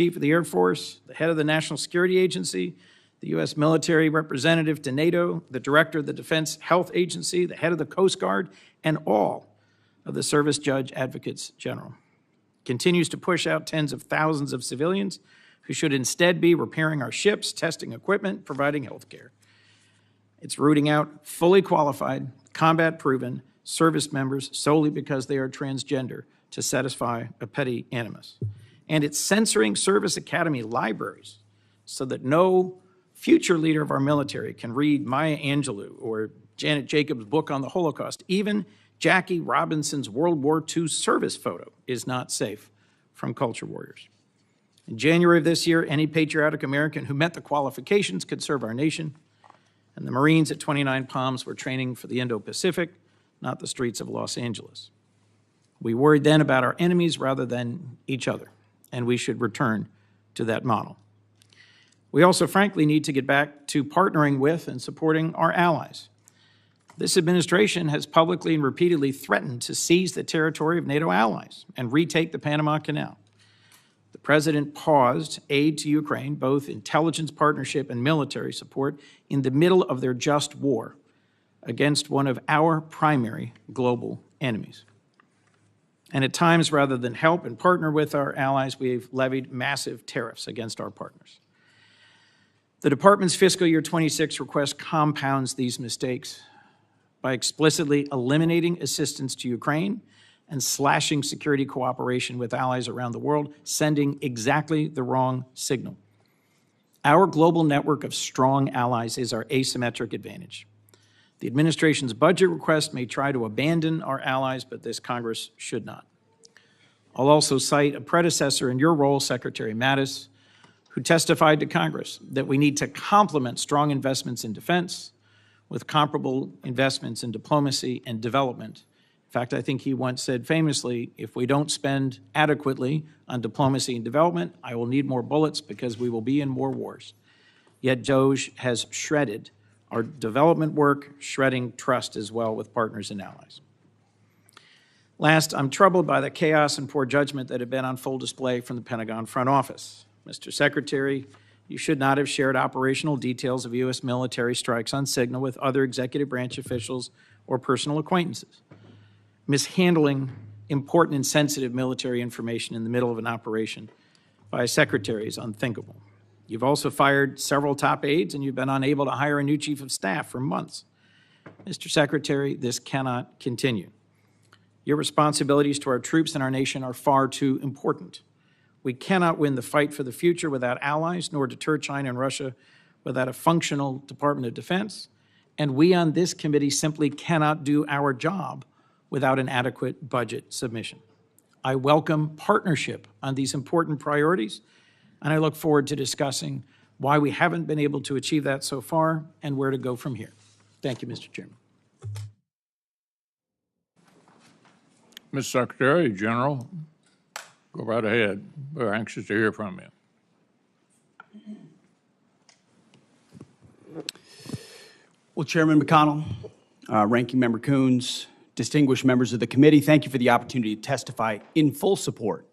Chief of the Air Force, the head of the National Security Agency, the U.S. military representative to NATO, the director of the Defense Health Agency, the head of the Coast Guard, and all of the service judge advocates general. Continues to push out tens of thousands of civilians who should instead be repairing our ships, testing equipment, providing health care. It's rooting out fully qualified, combat-proven service members solely because they are transgender to satisfy a petty animus. And it's censoring service academy libraries so that no future leader of our military can read Maya Angelou or Janet Jacobs' book on the Holocaust. Even Jackie Robinson's World War II service photo is not safe from culture warriors. In January of this year, any patriotic American who met the qualifications could serve our nation, and the Marines at 29 Palms were training for the Indo-Pacific, not the streets of Los Angeles. We worried then about our enemies rather than each other, and we should return to that model. We also, frankly, need to get back to partnering with and supporting our allies. This administration has publicly and repeatedly threatened to seize the territory of NATO allies and retake the Panama Canal. The president paused aid to Ukraine, both intelligence partnership and military support, in the middle of their just war against one of our primary global enemies. And at times, rather than help and partner with our allies, we've levied massive tariffs against our partners. The department's fiscal year 26 request compounds these mistakes by explicitly eliminating assistance to Ukraine and slashing security cooperation with allies around the world, sending exactly the wrong signal. Our global network of strong allies is our asymmetric advantage. The administration's budget request may try to abandon our allies, but this Congress should not. I'll also cite a predecessor in your role, Secretary Mattis, who testified to Congress that we need to complement strong investments in defense with comparable investments in diplomacy and development. In fact, I think he once said famously, if we don't spend adequately on diplomacy and development, I will need more bullets because we will be in more wars. Yet DOGE has shredded our development work, shredding trust as well with partners and allies. Last, I'm troubled by the chaos and poor judgment that have been on full display from the Pentagon front office. Mr. Secretary, you should not have shared operational details of U.S. military strikes on signal with other executive branch officials or personal acquaintances. Mishandling important and sensitive military information in the middle of an operation by a secretary is unthinkable. You've also fired several top aides, and you've been unable to hire a new chief of staff for months. Mr. Secretary, this cannot continue. Your responsibilities to our troops and our nation are far too important. We cannot win the fight for the future without allies, nor deter China and Russia without a functional Department of Defense. And we on this committee simply cannot do our job without an adequate budget submission. I welcome partnership on these important priorities, and I look forward to discussing why we haven't been able to achieve that so far and where to go from here. Thank you, Mr. Chairman. Mr. Secretary General, go right ahead. We're anxious to hear from you. Well, Chairman McConnell, Ranking Member Coons, distinguished members of the committee, thank you for the opportunity to testify in full support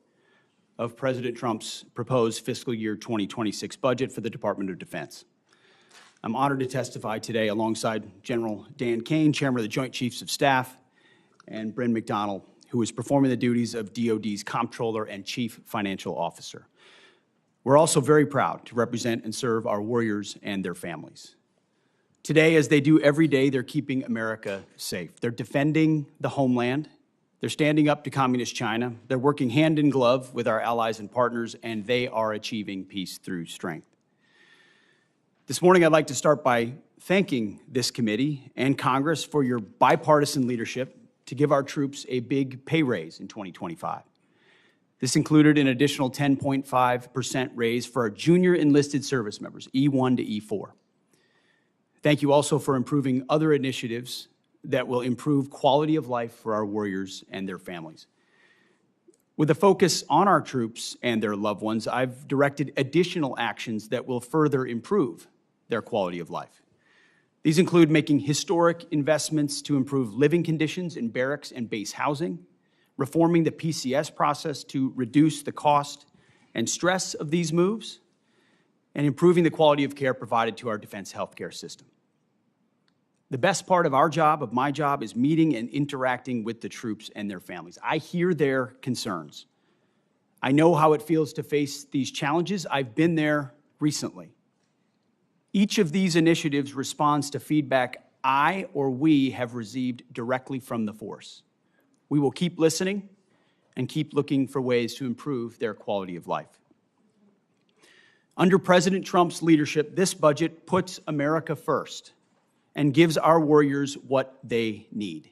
of President Trump's proposed fiscal year 2026 budget for the Department of Defense. I'm honored to testify today alongside General Dan Kaine, Chairman of the Joint Chiefs of Staff, and Bryn McDonald, who is performing the duties of DOD's Comptroller and Chief Financial Officer. We're also very proud to represent and serve our warriors and their families. Today, as they do every day, they're keeping America safe. They're defending the homeland. They're standing up to communist China. They're working hand in glove with our allies and partners, and they are achieving peace through strength. This morning, I'd like to start by thanking this committee and Congress for your bipartisan leadership to give our troops a big pay raise in 2025. This included an additional 10.5% raise for our junior enlisted service members, E1 to E4. Thank you also for improving other initiatives that will improve quality of life for our warriors and their families. With a focus on our troops and their loved ones, I've directed additional actions that will further improve their quality of life. These include making historic investments to improve living conditions in barracks and base housing, reforming the PCS process to reduce the cost and stress of these moves, and improving the quality of care provided to our defense healthcare system. The best part of our job, of my job, is meeting and interacting with the troops and their families. I hear their concerns. I know how it feels to face these challenges. I've been there recently. Each of these initiatives responds to feedback I or we have received directly from the force. We will keep listening and keep looking for ways to improve their quality of life. Under President Trump's leadership, this budget puts America first and gives our warriors what they need.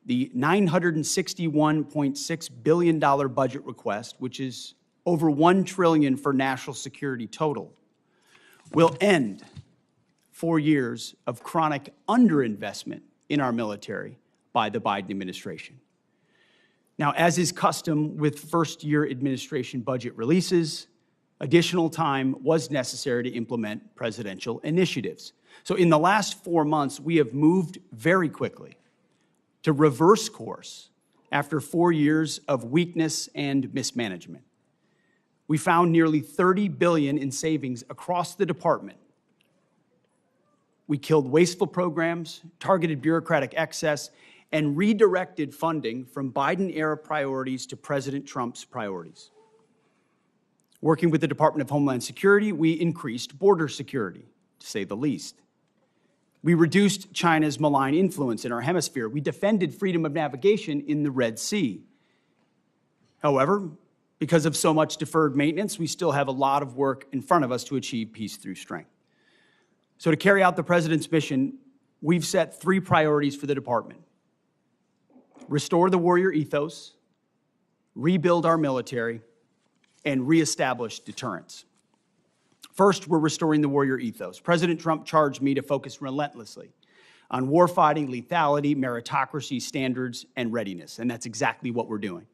The $961.6 billion budget request, which is over $1 trillion for national security total, will end 4 years of chronic underinvestment in our military by the Biden administration. Now, as is custom with first-year administration budget releases, additional time was necessary to implement presidential initiatives. So in the last 4 months, we have moved very quickly to reverse course after 4 years of weakness and mismanagement. We found nearly $30 billion in savings across the department. We killed wasteful programs, targeted bureaucratic excess, and redirected funding from Biden-era priorities to President Trump's priorities. Working with the Department of Homeland Security, we increased border security, to say the least. We reduced China's malign influence in our hemisphere. We defended freedom of navigation in the Red Sea. However, because of so much deferred maintenance, we still have a lot of work in front of us to achieve peace through strength. So to carry out the President's mission, we've set 3 priorities for the department: restore the warrior ethos, rebuild our military, and reestablish deterrence. First, we're restoring the warrior ethos. President Trump charged me to focus relentlessly on warfighting, lethality, meritocracy, standards, and readiness, and that's exactly what we're doing.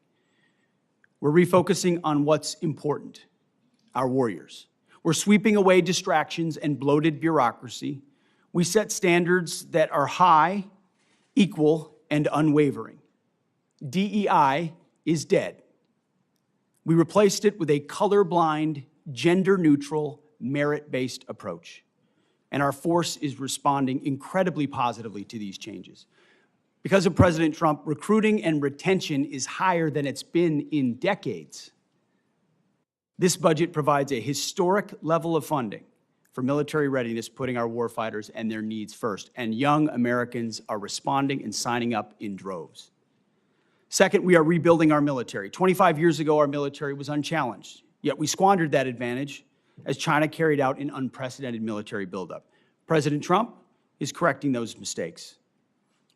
We're refocusing on what's important, our warriors. We're sweeping away distractions and bloated bureaucracy. We set standards that are high, equal, and unwavering. DEI is dead. We replaced it with a colorblind, gender-neutral, merit-based approach. And our force is responding incredibly positively to these changes. Because of President Trump, recruiting and retention is higher than it's been in decades. This budget provides a historic level of funding for military readiness, putting our warfighters and their needs first. And young Americans are responding and signing up in droves. Second, we are rebuilding our military. 25 years ago, our military was unchallenged, yet we squandered that advantage as China carried out an unprecedented military buildup. President Trump is correcting those mistakes.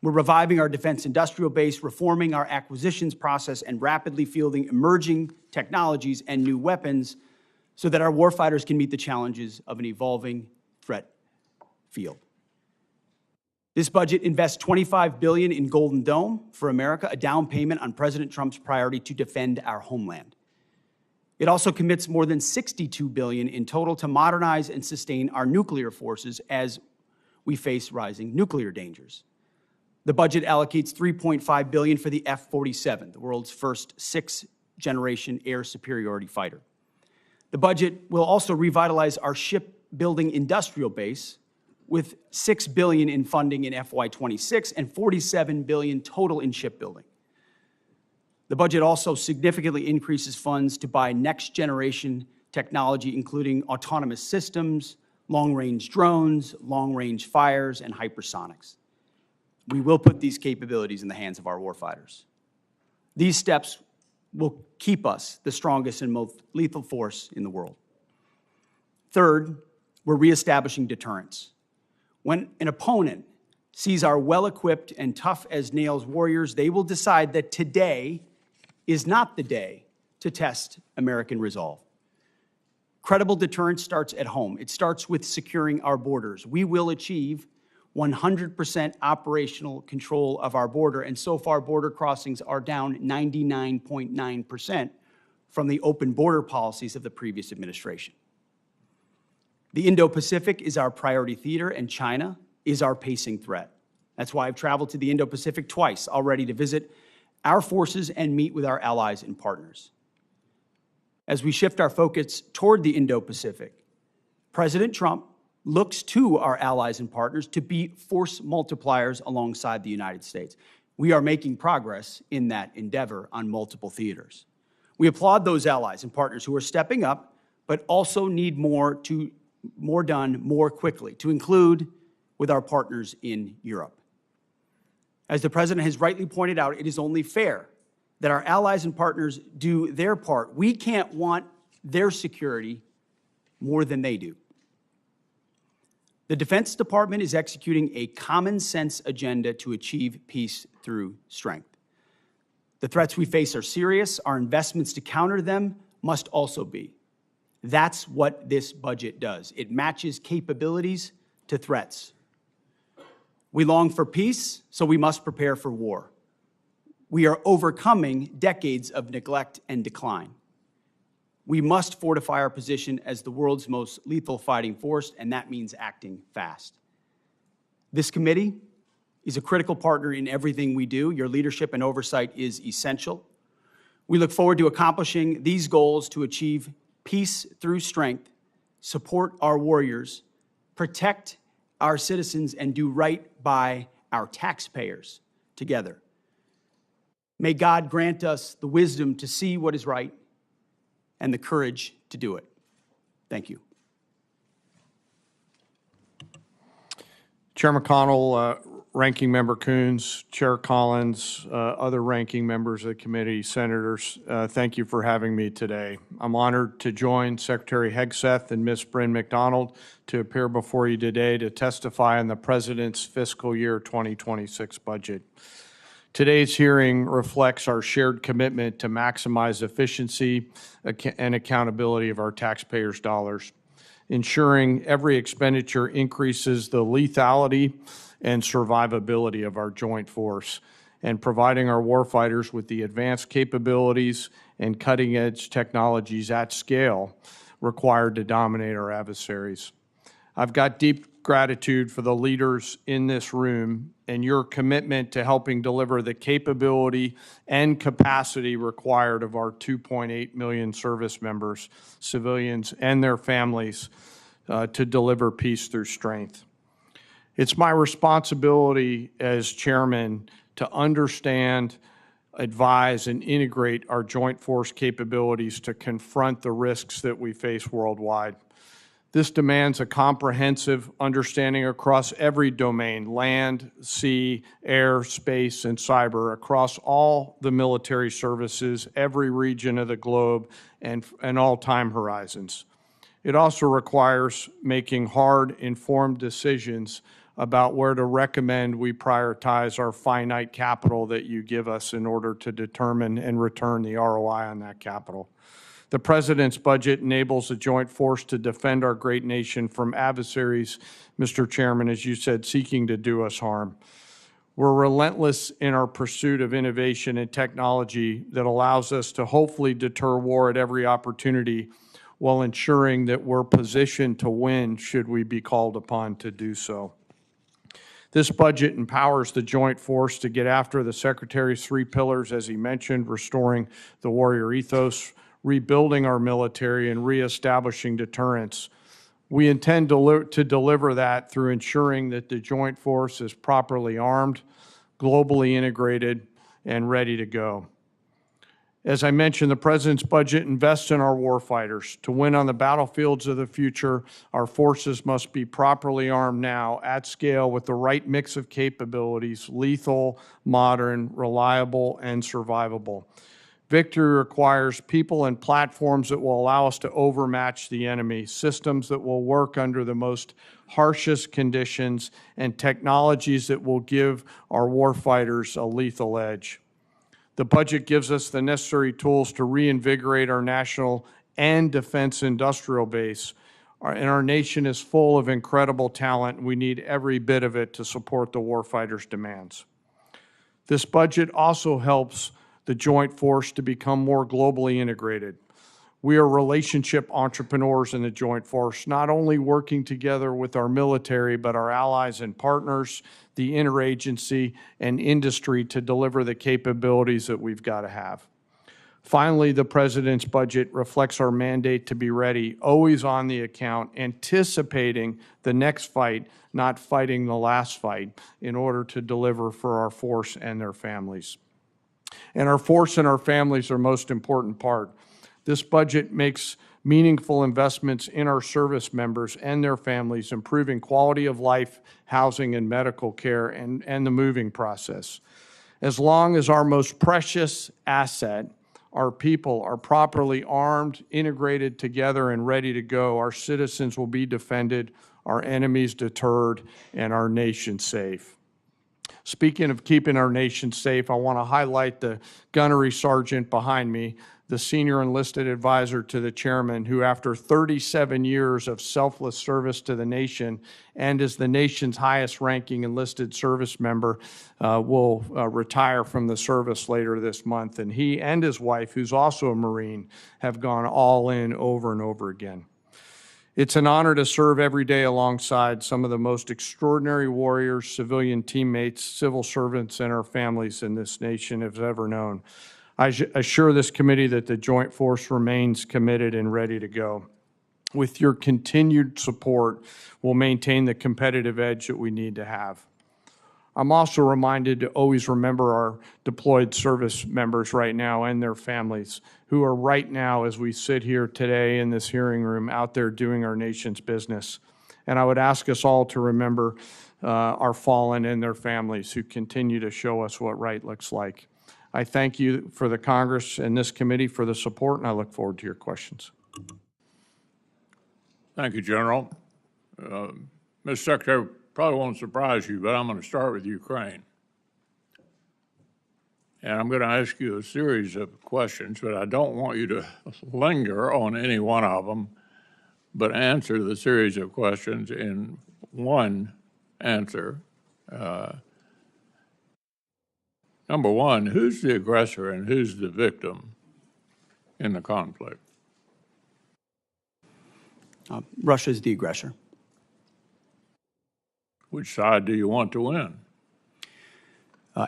We're reviving our defense industrial base, reforming our acquisitions process, and rapidly fielding emerging technologies and new weapons so that our warfighters can meet the challenges of an evolving threat field. This budget invests $25 billion in Golden Dome for America, a down payment on President Trump's priority to defend our homeland. It also commits more than $62 billion in total to modernize and sustain our nuclear forces as we face rising nuclear dangers. The budget allocates $3.5 billion for the F-47, the world's first 6th-generation air superiority fighter. The budget will also revitalize our shipbuilding industrial base with $6 billion in funding in FY26 and $47 billion total in shipbuilding. The budget also significantly increases funds to buy next-generation technology, including autonomous systems, long-range drones, long-range fires, and hypersonics. We will put these capabilities in the hands of our warfighters. These steps will keep us the strongest and most lethal force in the world. Third, we're reestablishing deterrence. When an opponent sees our well-equipped and tough-as-nails warriors, they will decide that today is not the day to test American resolve. Credible deterrence starts at home. It starts with securing our borders. We will achieve 100% operational control of our border, and so far border crossings are down 99.9% from the open border policies of the previous administration. The Indo-Pacific is our priority theater, and China is our pacing threat. That's why I've traveled to the Indo-Pacific twice already to visit our forces and meet with our allies and partners. as we shift our focus toward the Indo-Pacific. President Trump looks to our allies and partners to be force multipliers alongside the United States. We are making progress in that endeavor on multiple theaters. We applaud those allies and partners who are stepping up, but also need more done more quickly, to include with our partners in Europe. As the President has rightly pointed out, it is only fair that our allies and partners do their part. We can't want their security more than they do. The Defense Department is executing a common sense agenda to achieve peace through strength. The threats we face are serious. Our investments to counter them must also be. That's what this budget does. It matches capabilities to threats. We long for peace, so we must prepare for war. We are overcoming decades of neglect and decline. We must fortify our position as the world's most lethal fighting force, and that means acting fast. This committee is a critical partner in everything we do. Your leadership and oversight is essential. We look forward to accomplishing these goals to achieve peace through strength, support our warriors, protect our citizens, and do right by our taxpayers together. May God grant us the wisdom to see what is right and the courage to do it. Thank you. Chair McConnell, Ranking Member Coons, Chair Collins, other ranking members of the committee, senators, thank you for having me today. I'm honored to join Secretary Hegseth and Ms. Bryn McDonald to appear before you today to testify on the President's fiscal year 2026 budget. Today's hearing reflects our shared commitment to maximize efficiency and accountability of our taxpayers' dollars, ensuring every expenditure increases the lethality and survivability of our joint force, and providing our warfighters with the advanced capabilities and cutting-edge technologies at scale required to dominate our adversaries. I've got deep gratitude for the leaders in this room and your commitment to helping deliver the capability and capacity required of our 2.8 million service members, civilians, and their families to deliver peace through strength. It's my responsibility as chairman to understand, advise, and integrate our joint force capabilities to confront the risks that we face worldwide. This demands a comprehensive understanding across every domain: land, sea, air, space, and cyber, across all the military services, every region of the globe, and all time horizons. It also requires making hard, informed decisions about where to recommend we prioritize our finite capital that you give us in order to determine and return the ROI on that capital. The President's budget enables the joint force to defend our great nation from adversaries, Mr. Chairman, as you said, seeking to do us harm. We're relentless in our pursuit of innovation and technology that allows us to hopefully deter war at every opportunity while ensuring that we're positioned to win should we be called upon to do so. This budget empowers the joint force to get after the Secretary's three pillars, as he mentioned: restoring the warrior ethos, rebuilding our military, and reestablishing deterrence. We intend to deliver that through ensuring that the joint force is properly armed, globally integrated, and ready to go. As I mentioned, the President's budget invests in our warfighters. To win on the battlefields of the future, our forces must be properly armed now, at scale, with the right mix of capabilities: lethal, modern, reliable, and survivable. Victory requires people and platforms that will allow us to overmatch the enemy, systems that will work under the most harshest conditions, and technologies that will give our warfighters a lethal edge. The budget gives us the necessary tools to reinvigorate our national and defense industrial base. And our nation is full of incredible talent, and we need every bit of it to support the warfighters' demands. This budget also helps the joint force to become more globally integrated. We are relationship entrepreneurs in the joint force, not only working together with our military, but our allies and partners, the interagency, and industry to deliver the capabilities that we've got to have. Finally, the President's budget reflects our mandate to be ready, always on the account, anticipating the next fight, not fighting the last fight, in order to deliver for our force and their families. And our force and our families are most important part. This budget makes meaningful investments in our service members and their families, improving quality of life, housing, and medical care, and the moving process. As long as our most precious asset, our people, are properly armed, integrated together, and ready to go, our citizens will be defended, our enemies deterred, and our nation safe. Speaking of keeping our nation safe, I want to highlight the gunnery sergeant behind me, the senior enlisted advisor to the chairman, who after 37 years of selfless service to the nation and as the nation's highest ranking enlisted service member, will retire from the service later this month. And he and his wife, who's also a Marine, have gone all in over and over again. It's an honor to serve every day alongside some of the most extraordinary warriors, civilian teammates, civil servants, and our families in this nation have ever known. I assure this committee that the Joint Force remains committed and ready to go. With your continued support, we'll maintain the competitive edge that we need to have. I'm also reminded to always remember our deployed service members right now and their families who are right now, as we sit here today in this hearing room, out there doing our nation's business. And I would ask us all to remember our fallen and their families who continue to show us what right looks like. I thank you for the Congress and this committee for the support, and I look forward to your questions. Thank you, General. Mr. Secretary, probably won't surprise you, but I'm going to start with Ukraine. And I'm going to ask you a series of questions, but I don't want you to linger on any one of them, but answer the series of questions in one answer. Number one, who's the aggressor and who's the victim in the conflict? Russia is the aggressor. Which side do you want to win?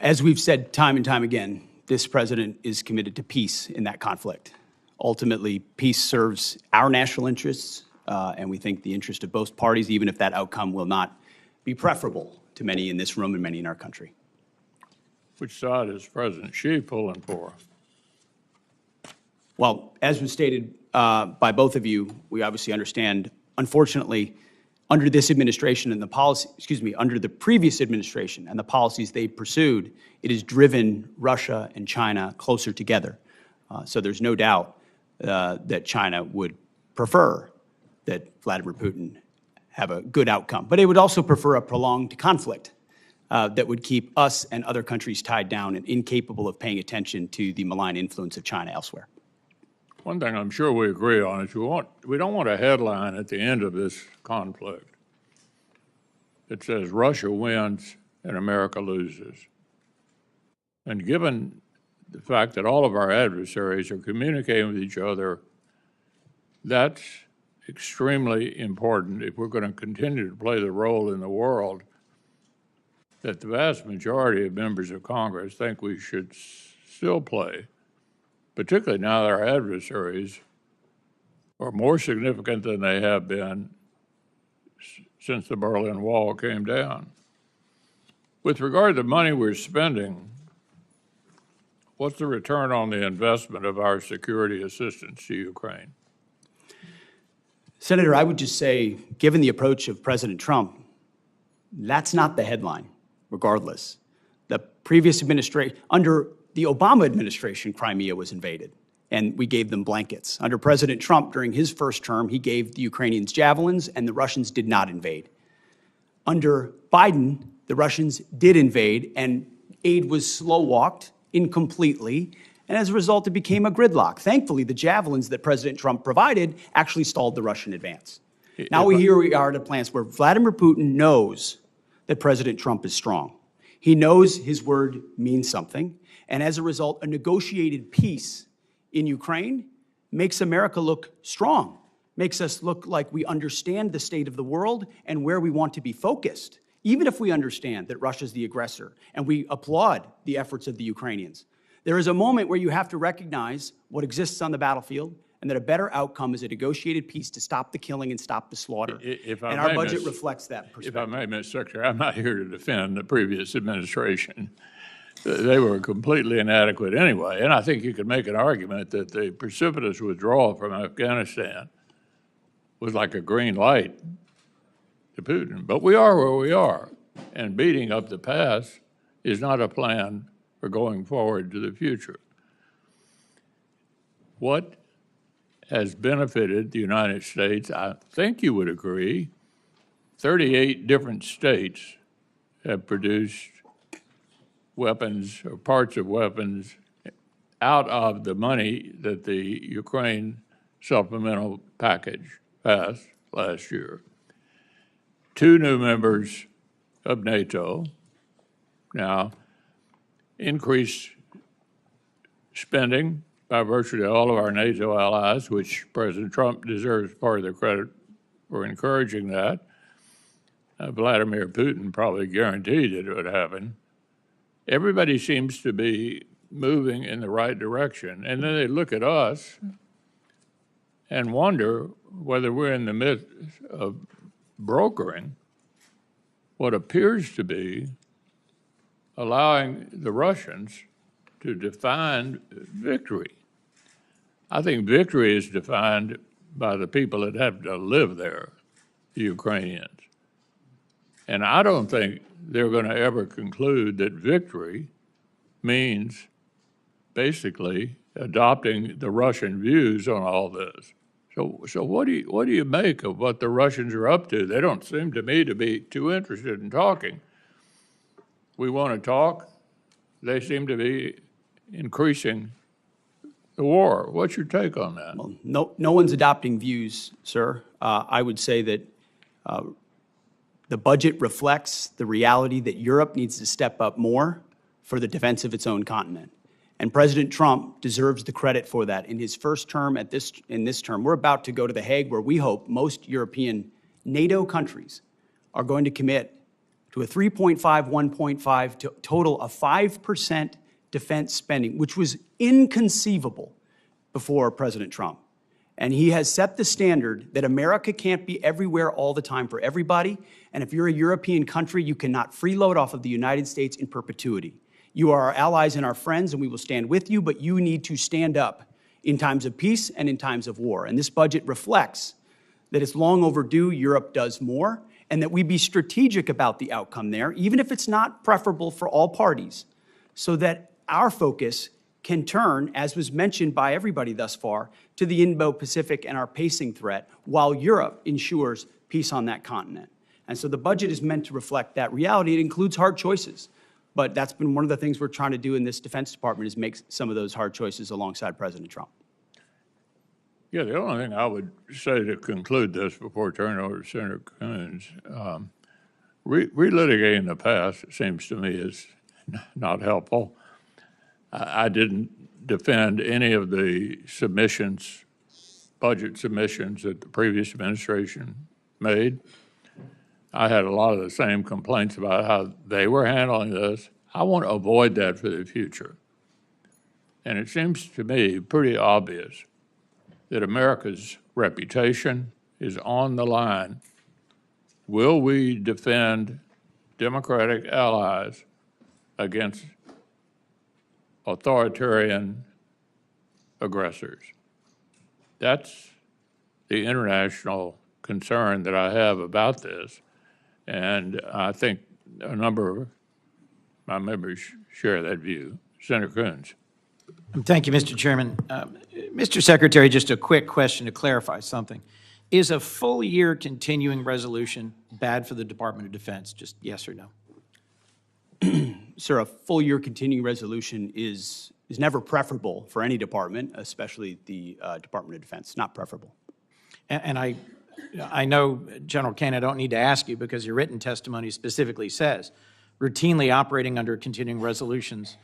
As we've said time and time again, this president is committed to peace in that conflict. Ultimately, peace serves our national interests, and we think the interest of both parties, even if that outcome will not be preferable to many in this room and many in our country. Which side is President Xi pulling for? Well, as was stated by both of you, we obviously understand, unfortunately, under this administration and the policy, under the previous administration and the policies they pursued, it has driven Russia and China closer together. So there's no doubt that China would prefer that Vladimir Putin have a good outcome. But it would also prefer a prolonged conflict that would keep us and other countries tied down and incapable of paying attention to the malign influence of China elsewhere. One thing I'm sure we agree on is we don't want a headline at the end of this conflict that says Russia wins and America loses. And given the fact that all of our adversaries are communicating with each other, that's extremely important if we're going to continue to play the role in the world that the vast majority of members of Congress think we should still play, particularly now that our adversaries are more significant than they have been since the Berlin Wall came down. With regard to the money we're spending, what's the return on the investment of our security assistance to Ukraine? Senator, I would just say, given the approach of President Trump, that's not the headline, regardless. The previous administration, under the Obama administration, Crimea was invaded, and we gave them blankets. Under President Trump, during his first term, he gave the Ukrainians javelins, and the Russians did not invade. Under Biden, the Russians did invade, and aid was slow-walked, incompletely, and as a result, it became a gridlock. Thankfully, the javelins that President Trump provided actually stalled the Russian advance. Now here we are at a place where Vladimir Putin knows that President Trump is strong. He knows his word means something, and as a result, a negotiated peace in Ukraine makes America look strong, makes us look like we understand the state of the world and where we want to be focused, even if we understand that Russia's the aggressor and we applaud the efforts of the Ukrainians. There is a moment where you have to recognize what exists on the battlefield and that a better outcome is a negotiated peace to stop the killing and stop the slaughter. If I And our may, budget Miss- reflects that If I perspective. may, Mr. Secretary, I'm not here to defend the previous administration. They were completely inadequate anyway, and I think you could make an argument that the precipitous withdrawal from Afghanistan was like a green light to Putin. But we are where we are, and beating up the past is not a plan for going forward to the future. What has benefited the United States, I think you would agree, 38 different states have produced weapons or parts of weapons out of the money that the Ukraine supplemental package passed last year. 2 new members of NATO now increased spending by virtue of all of our NATO allies, which President Trump deserves part of the credit for encouraging that. Vladimir Putin probably guaranteed it would happen. Everybody seems to be moving in the right direction. And then they look at us and wonder whether we're in the midst of brokering what appears to be allowing the Russians to define victory. I think victory is defined by the people that have to live there, the Ukrainians. And I don't think they're going to ever conclude that victory means basically adopting the Russian views on all this. So what do you make of what the Russians are up to? They don't seem to me to be too interested in talking. We want to talk. They seem to be increasing the war. What's your take on that? Well, no one's adopting views, sir. I would say that the budget reflects the reality that Europe needs to step up more for the defense of its own continent. And President Trump deserves the credit for that. In his first term, in this term, we're about to go to The Hague, where we hope most European NATO countries are going to commit to a 3.5, 1.5 total of 5% defense spending, which was inconceivable before President Trump. And he has set the standard that America can't be everywhere all the time for everybody. And if you're a European country, you cannot freeload off of the United States in perpetuity. You are our allies and our friends, and we will stand with you, but you need to stand up in times of peace and in times of war. And this budget reflects that it's long overdue Europe does more, and that we be strategic about the outcome there, even if it's not preferable for all parties, so that our focus can turn, as was mentioned by everybody thus far, to the Indo-Pacific and our pacing threat, while Europe ensures peace on that continent. And so the budget is meant to reflect that reality. It includes hard choices. But that's been one of the things we're trying to do in this Defense Department, is make some of those hard choices alongside President Trump. Yeah, the only thing I would say to conclude this before turning over to Senator Coons, relitigating the past, it seems to me, is not helpful. I didn't defend any of the submissions, budget submissions that the previous administration made. I had a lot of the same complaints about how they were handling this. I want to avoid that for the future. And it seems to me pretty obvious that America's reputation is on the line. Will we defend democratic allies against authoritarian aggressors? That's the international concern that I have about this. And I think a number of my members share that view. Senator Coons. Thank you, Mr. Chairman. Mr. Secretary, just a quick question to clarify something. Is a full year continuing resolution bad for the Department of Defense? Just yes or no? Sir, a full year continuing resolution is never preferable for any department, especially the Department of Defense. Not preferable. And I know, General Kaine, I don't need to ask you because your written testimony specifically says routinely operating under continuing resolutions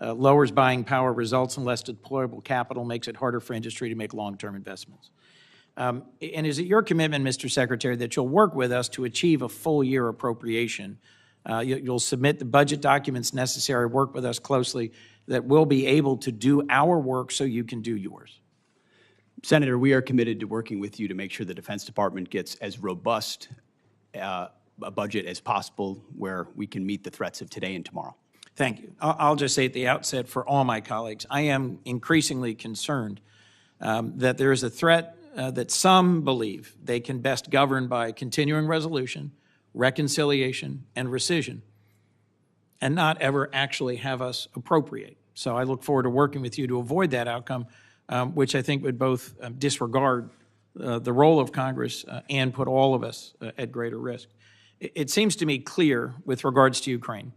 lowers buying power, results in less deployable capital, makes it harder for industry to make long-term investments. And is it your commitment, Mr. Secretary, that you'll work with us to achieve a full-year appropriation? You'll submit the budget documents necessary, work with us closely that we'll be able to do our work so you can do yours. Senator, we are committed to working with you to make sure the Defense Department gets as robust a budget as possible where we can meet the threats of today and tomorrow. Thank you. I'll just say at the outset for all my colleagues, I am increasingly concerned that there is a threat that some believe they can best govern by continuing resolution, reconciliation, and rescission, and not ever actually have us appropriate. So I look forward to working with you to avoid that outcome, which I think would both disregard the role of Congress and put all of us at greater risk. It seems to me clear with regards to Ukraine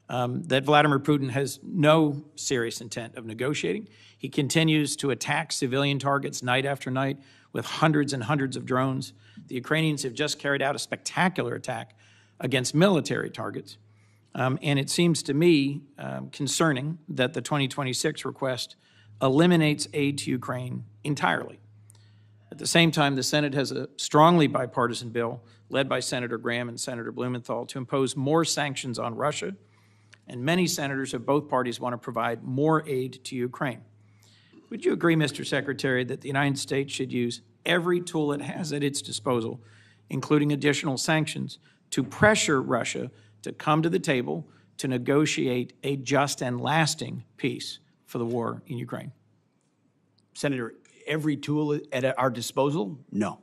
that Vladimir Putin has no serious intent of negotiating. He continues to attack civilian targets night after night with hundreds and hundreds of drones. The Ukrainians have just carried out a spectacular attack against military targets. And it seems to me concerning that the 2026 request eliminates aid to Ukraine entirely. At the same time, the Senate has a strongly bipartisan bill led by Senator Graham and Senator Blumenthal to impose more sanctions on Russia, and many senators of both parties want to provide more aid to Ukraine. Would you agree, Mr. Secretary, that the United States should use every tool it has at its disposal, including additional sanctions, to pressure Russia to come to the table to negotiate a just and lasting peace for the war in Ukraine? Senator, every tool at our disposal? No.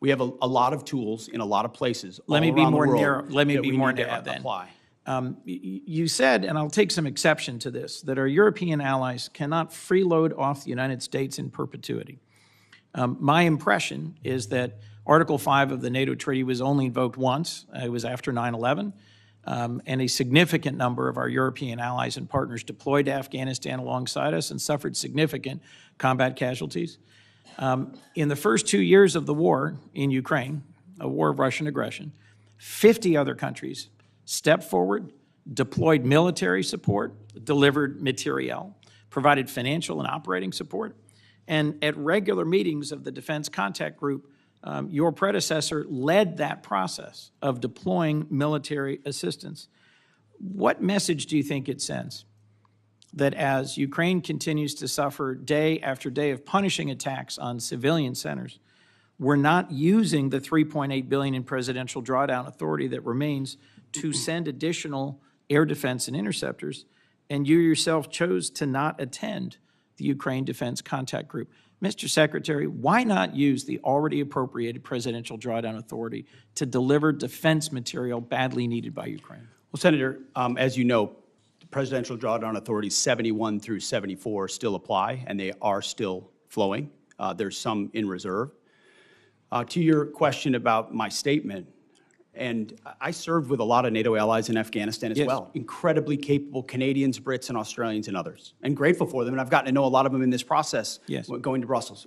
We have a lot of tools in a lot of places. Let me be more narrow. Let me that be we more need to narrow then. apply. You said, and I'll take some exception to this, that our European allies cannot freeload off the United States in perpetuity. My impression is that Article 5 of the NATO Treaty was only invoked once. It was after 9/11. And a significant number of our European allies and partners deployed to Afghanistan alongside us and suffered significant combat casualties. In the first 2 years of the war in Ukraine, a war of Russian aggression, 50 other countries stepped forward, deployed military support, delivered materiel, provided financial and operating support, and at regular meetings of the Defense Contact Group, your predecessor led that process of deploying military assistance. What message do you think it sends? That as Ukraine continues to suffer day after day of punishing attacks on civilian centers, we're not using the $3.8 billion in presidential drawdown authority that remains to send additional air defense and interceptors, and you yourself chose to not attend the Ukraine Defense Contact Group. Mr. Secretary, why not use the already appropriated presidential drawdown authority to deliver defense material badly needed by Ukraine? Well, Senator, as you know, the presidential drawdown authorities 71 through 74 still apply, and they are still flowing. There's some in reserve. To your question about my statement, and I served with a lot of NATO allies in Afghanistan as well. Incredibly capable Canadians, Brits, and Australians, and others. And grateful for them, and I've gotten to know a lot of them in this process going to Brussels.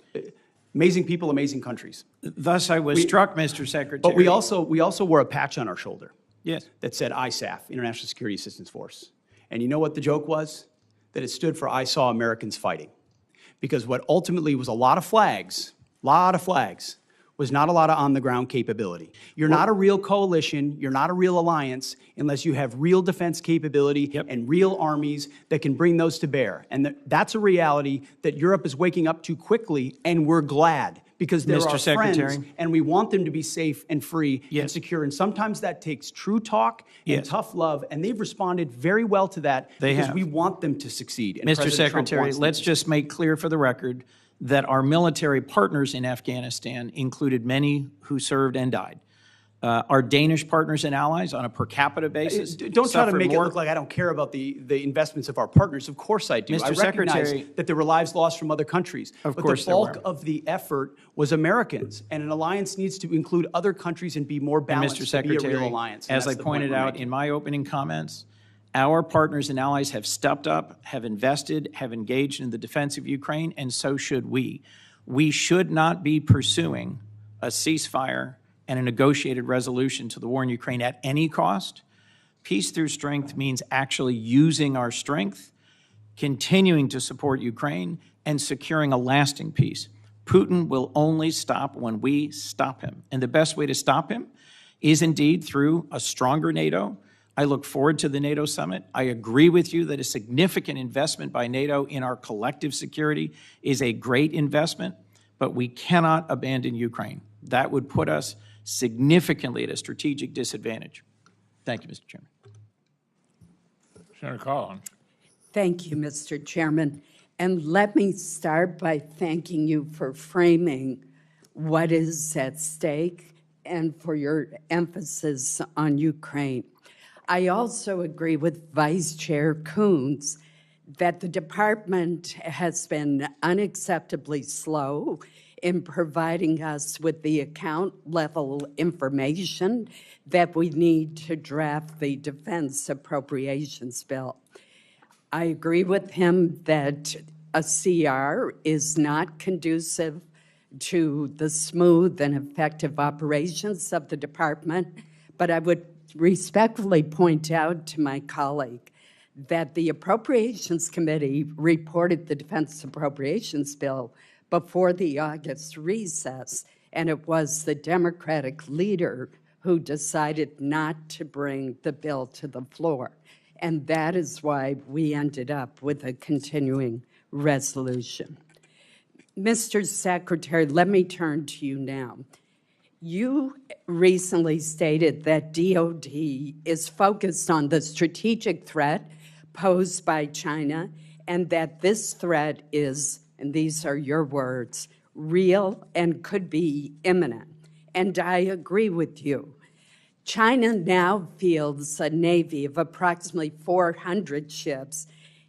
Amazing people, amazing countries. Thus, I was struck, Mr. Secretary. But we also wore a patch on our shoulder that said ISAF, International Security Assistance Force. And you know what the joke was? That it stood for I Saw Americans Fighting. Because what ultimately was a lot of flags, was not a lot of on-the-ground capability. You're not a real coalition, you're not a real alliance, unless you have real defense capability and real armies that can bring those to bear. And that's a reality that Europe is waking up to quickly, and we're glad, because they're our friends, and we want them to be safe and free and secure. And sometimes that takes true talk and tough love, and they've responded very well to that because we want them to succeed. And Mr. Secretary, let's just make clear for the record that our military partners in Afghanistan included many who served and died. Our Danish partners and allies on a per capita basis Don't try to make it look like I don't care about the investments of our partners. Of course I do. Mr. I recognize that there were lives lost from other countries. Of but course the bulk of the effort was Americans. And an alliance needs to include other countries and be more balanced. Mr. Secretary, to be a real alliance. As I pointed out in my opening comments, our partners and allies have stepped up, have invested, have engaged in the defense of Ukraine, and so should we. We should not be pursuing a ceasefire and a negotiated resolution to the war in Ukraine at any cost. Peace through strength means actually using our strength, continuing to support Ukraine, and securing a lasting peace. Putin will only stop when we stop him. And the best way to stop him is indeed through a stronger NATO, I look forward to the NATO summit. I agree with you that a significant investment by NATO in our collective security is a great investment, but we cannot abandon Ukraine. That would put us significantly at a strategic disadvantage. Thank you, Mr. Chairman. Senator Collins. Thank you, Mr. Chairman. And let me start by thanking you for framing what is at stake and for your emphasis on Ukraine. I also agree with Vice Chair Coons that the department has been unacceptably slow in providing us with the account level information that we need to draft the Defense Appropriations Bill. I agree with him that a CR is not conducive to the smooth and effective operations of the department, but I would respectfully point out to my colleague that the Appropriations Committee reported the Defense Appropriations Bill before the August recess, and it was the Democratic leader who decided not to bring the bill to the floor. And that is why we ended up with a continuing resolution. Mr. Secretary, let me turn to you now. You recently stated that DOD is focused on the strategic threat posed by China and that this threat is, and these are your words, real and could be imminent. And I agree with you. China now fields a navy of approximately 400 ships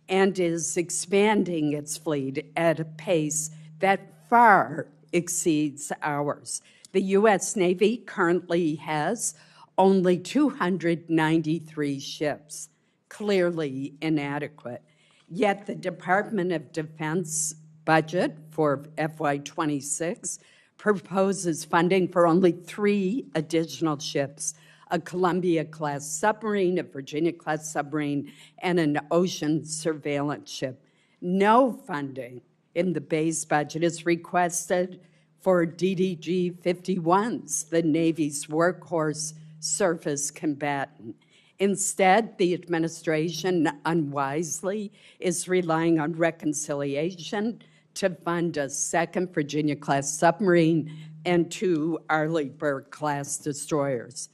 and is expanding its fleet at a pace that far exceeds ours. The U.S. Navy currently has only 293 ships, clearly inadequate. Yet the Department of Defense budget for FY26 proposes funding for only 3 additional ships, a Columbia-class submarine, a Virginia-class submarine, and an ocean surveillance ship. No funding in the base budget is requested for DDG-51s, the Navy's workhorse surface combatant. Instead, the administration unwisely is relying on reconciliation to fund a second Virginia-class submarine and 2 Arleigh-Burke-class destroyers.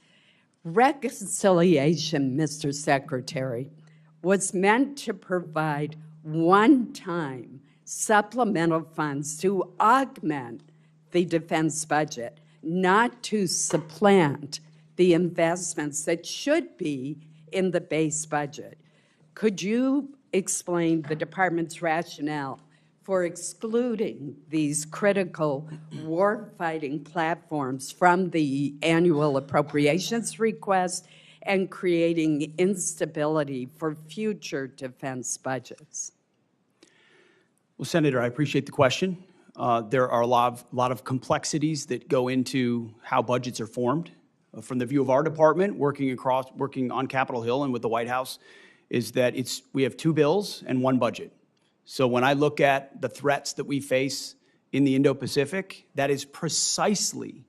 Reconciliation, Mr. Secretary, was meant to provide one-time supplemental funds to augment the defense budget, not to supplant the investments that should be in the base budget. Could you explain the department's rationale for excluding these critical war-fighting platforms from the annual appropriations request and creating instability for future defense budgets? Well, Senator, I appreciate the question. There are a lot of complexities that go into how budgets are formed. From the view of our department, working on Capitol Hill and with the White House, is that we have 2 bills and 1 budget. So when I look at the threats that we face in the Indo-Pacific, that is precisely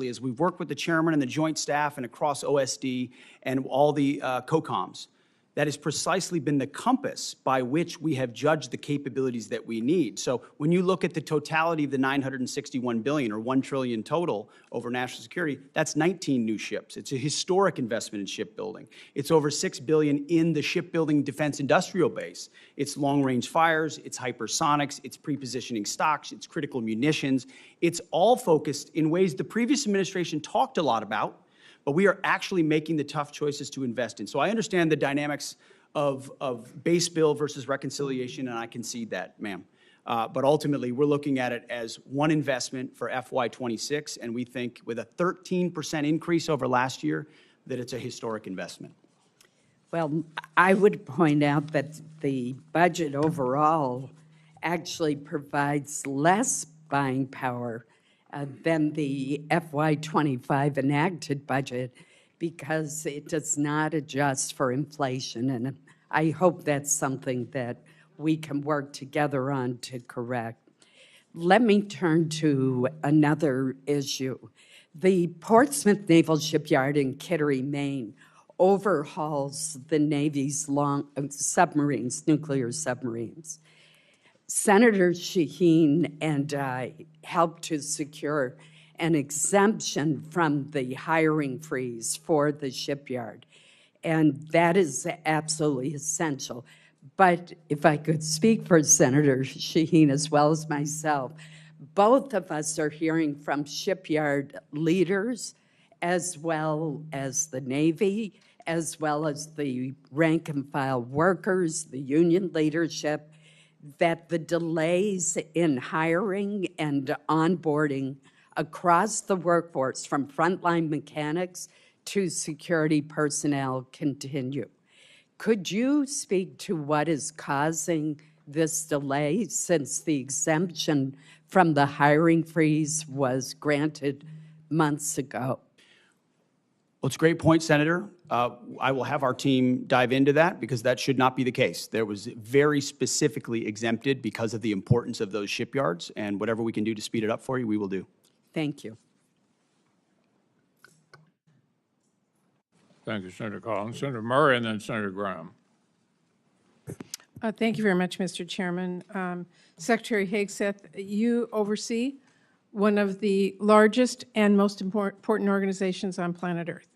as we've worked with the chairman and the joint staff and across OSD and all the COCOMs, that has precisely been the compass by which we have judged the capabilities that we need. So when you look at the totality of the $961 billion or $1 trillion total over national security, that's 19 new ships. It's a historic investment in shipbuilding. It's over $6 billion in the shipbuilding defense industrial base. It's long-range fires, it's hypersonics, it's pre-positioning stocks, it's critical munitions. It's all focused in ways the previous administration talked a lot about, but we are actually making the tough choices to invest in. So I understand the dynamics of base bill versus reconciliation, and I concede that, ma'am. But ultimately, we're looking at it as one investment for FY26, and we think with a 13% increase over last year, that it's a historic investment. Well, I would point out that the budget overall actually provides less buying power than the FY25 enacted budget because it does not adjust for inflation. And I hope that's something that we can work together on to correct. Let me turn to another issue. The Portsmouth Naval Shipyard in Kittery, Maine, overhauls the Navy's submarines, nuclear submarines. Senator Shaheen and I helped to secure an exemption from the hiring freeze for the shipyard, and that is absolutely essential. But if I could speak for Senator Shaheen as well as myself, both of us are hearing from shipyard leaders as well as the Navy, as well as the rank and file workers, the union leadership, that the delays in hiring and onboarding across the workforce, from frontline mechanics to security personnel, continue. Could you speak to what is causing this delay since the exemption from the hiring freeze was granted months ago? Well, it's a great point, Senator. I will have our team dive into that because that should not be the case. There was very specifically exempted because of the importance of those shipyards, and whatever we can do to speed it up for you, we will do. Thank you. Thank you, Senator Collins. Senator Murray and then Senator Graham. Thank you very much, Mr. Chairman. Secretary Hegseth, you oversee one of the largest and most important organizations on planet Earth.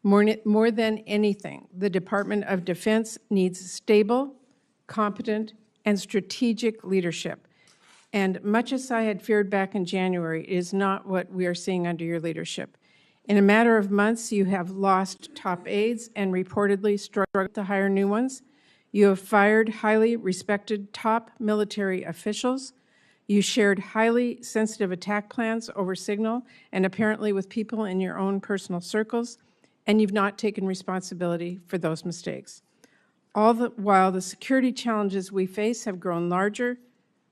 More than anything, the Department of Defense needs stable, competent, and strategic leadership. And much as I had feared back in January, it is not what we are seeing under your leadership. In a matter of months, you have lost top aides and reportedly struggled to hire new ones. You have fired highly respected top military officials. You shared highly sensitive attack plans over Signal and apparently with people in your own personal circles, and you've not taken responsibility for those mistakes. All the while, the security challenges we face have grown larger,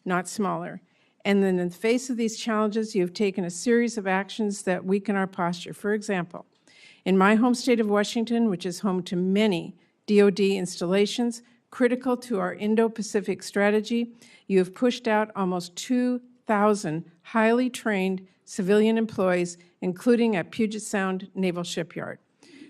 not smaller. And then in the face of these challenges, you have taken a series of actions that weaken our posture. For example, in my home state of Washington, which is home to many DoD installations critical to our Indo-Pacific strategy, you have pushed out almost 2,000 highly trained civilian employees, including at Puget Sound Naval Shipyard.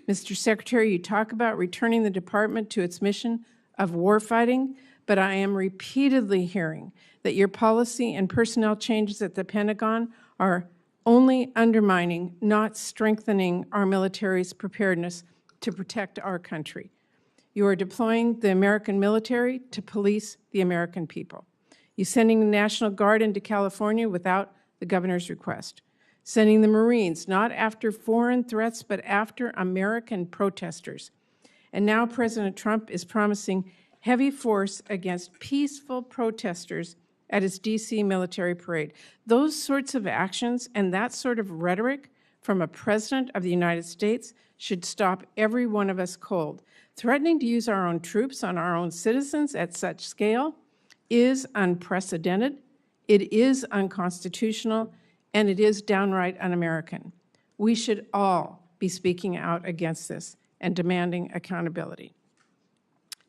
Mr. Secretary, you talk about returning the department to its mission of warfighting, but I am repeatedly hearing that your policy and personnel changes at the Pentagon are only undermining, not strengthening our military's preparedness to protect our country. You are deploying the American military to police the American people. You're sending the National Guard into California without the governor's request. Sending the Marines not after foreign threats, but after American protesters. And now President Trump is promising heavy force against peaceful protesters at his D.C. military parade. Those sorts of actions and that sort of rhetoric from a president of the United States should stop every one of us cold. Threatening to use our own troops on our own citizens at such scale is unprecedented, it is unconstitutional, and it is downright un-American. We should all be speaking out against this and demanding accountability.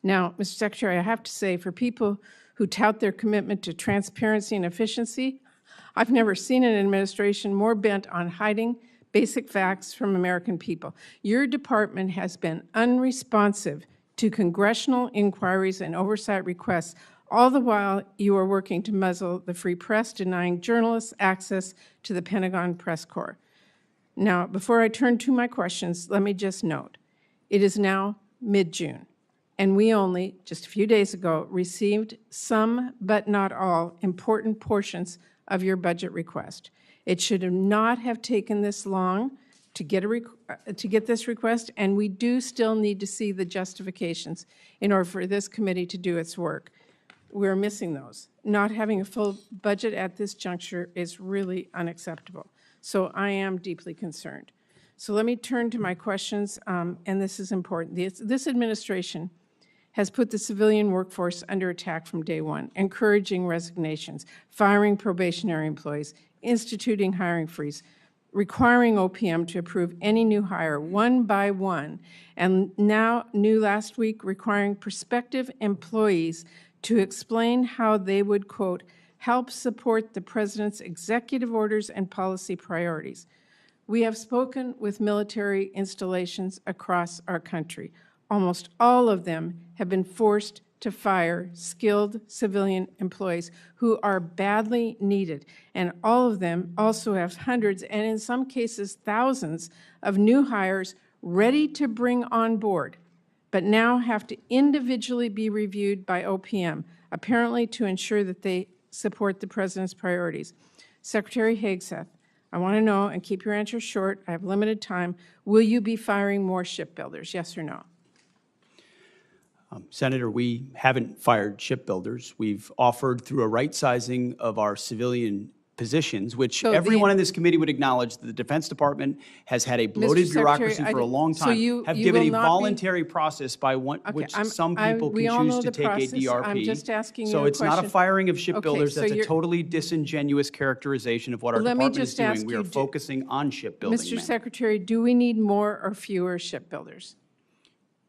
Now, Mr. Secretary, I have to say, for people who tout their commitment to transparency and efficiency, I've never seen an administration more bent on hiding basic facts from American people. Your department has been unresponsive to congressional inquiries and oversight requests, all the while you are working to muzzle the free press, denying journalists access to the Pentagon press corps. Now, before I turn to my questions, let me just note, it is now mid-June, and we only, just a few days ago, received some, but not all, important portions of your budget request. It should not have taken this long to get this request, and we do still need to see the justifications in order for this committee to do its work. We're missing those. Not having a full budget at this juncture is really unacceptable. So I am deeply concerned. So let me turn to my questions, and this is important. This administration has put the civilian workforce under attack from day one, encouraging resignations, firing probationary employees, instituting hiring freeze, requiring OPM to approve any new hire one by one, and now, new last week, requiring prospective employees to explain how they would, quote, help support the president's executive orders and policy priorities. We have spoken with military installations across our country. Almost all of them have been forced to fire skilled civilian employees who are badly needed. And all of them also have hundreds, and in some cases thousands, of new hires ready to bring on board, but now have to individually be reviewed by OPM, apparently to ensure that they support the President's priorities. Secretary Hegseth, I want to know, and keep your answers short, I have limited time, will you be firing more shipbuilders, yes or no? Senator, we haven't fired shipbuilders. We've offered through a right-sizing of our civilian positions, which So everyone in this committee would acknowledge that the Defense Department has had a bloated Secretary, bureaucracy I for a did- long so time, you have will given a not be- voluntary process by which some people we can all choose know to the take a process. DRP. I'm just asking you So a it's not a question. firing of shipbuilders. so That's a you're- totally disingenuous characterization of what our Let me department is just doing. ask We you, are do- focusing on shipbuilding, Mr. ma'am. Secretary, do we need more or fewer shipbuilders?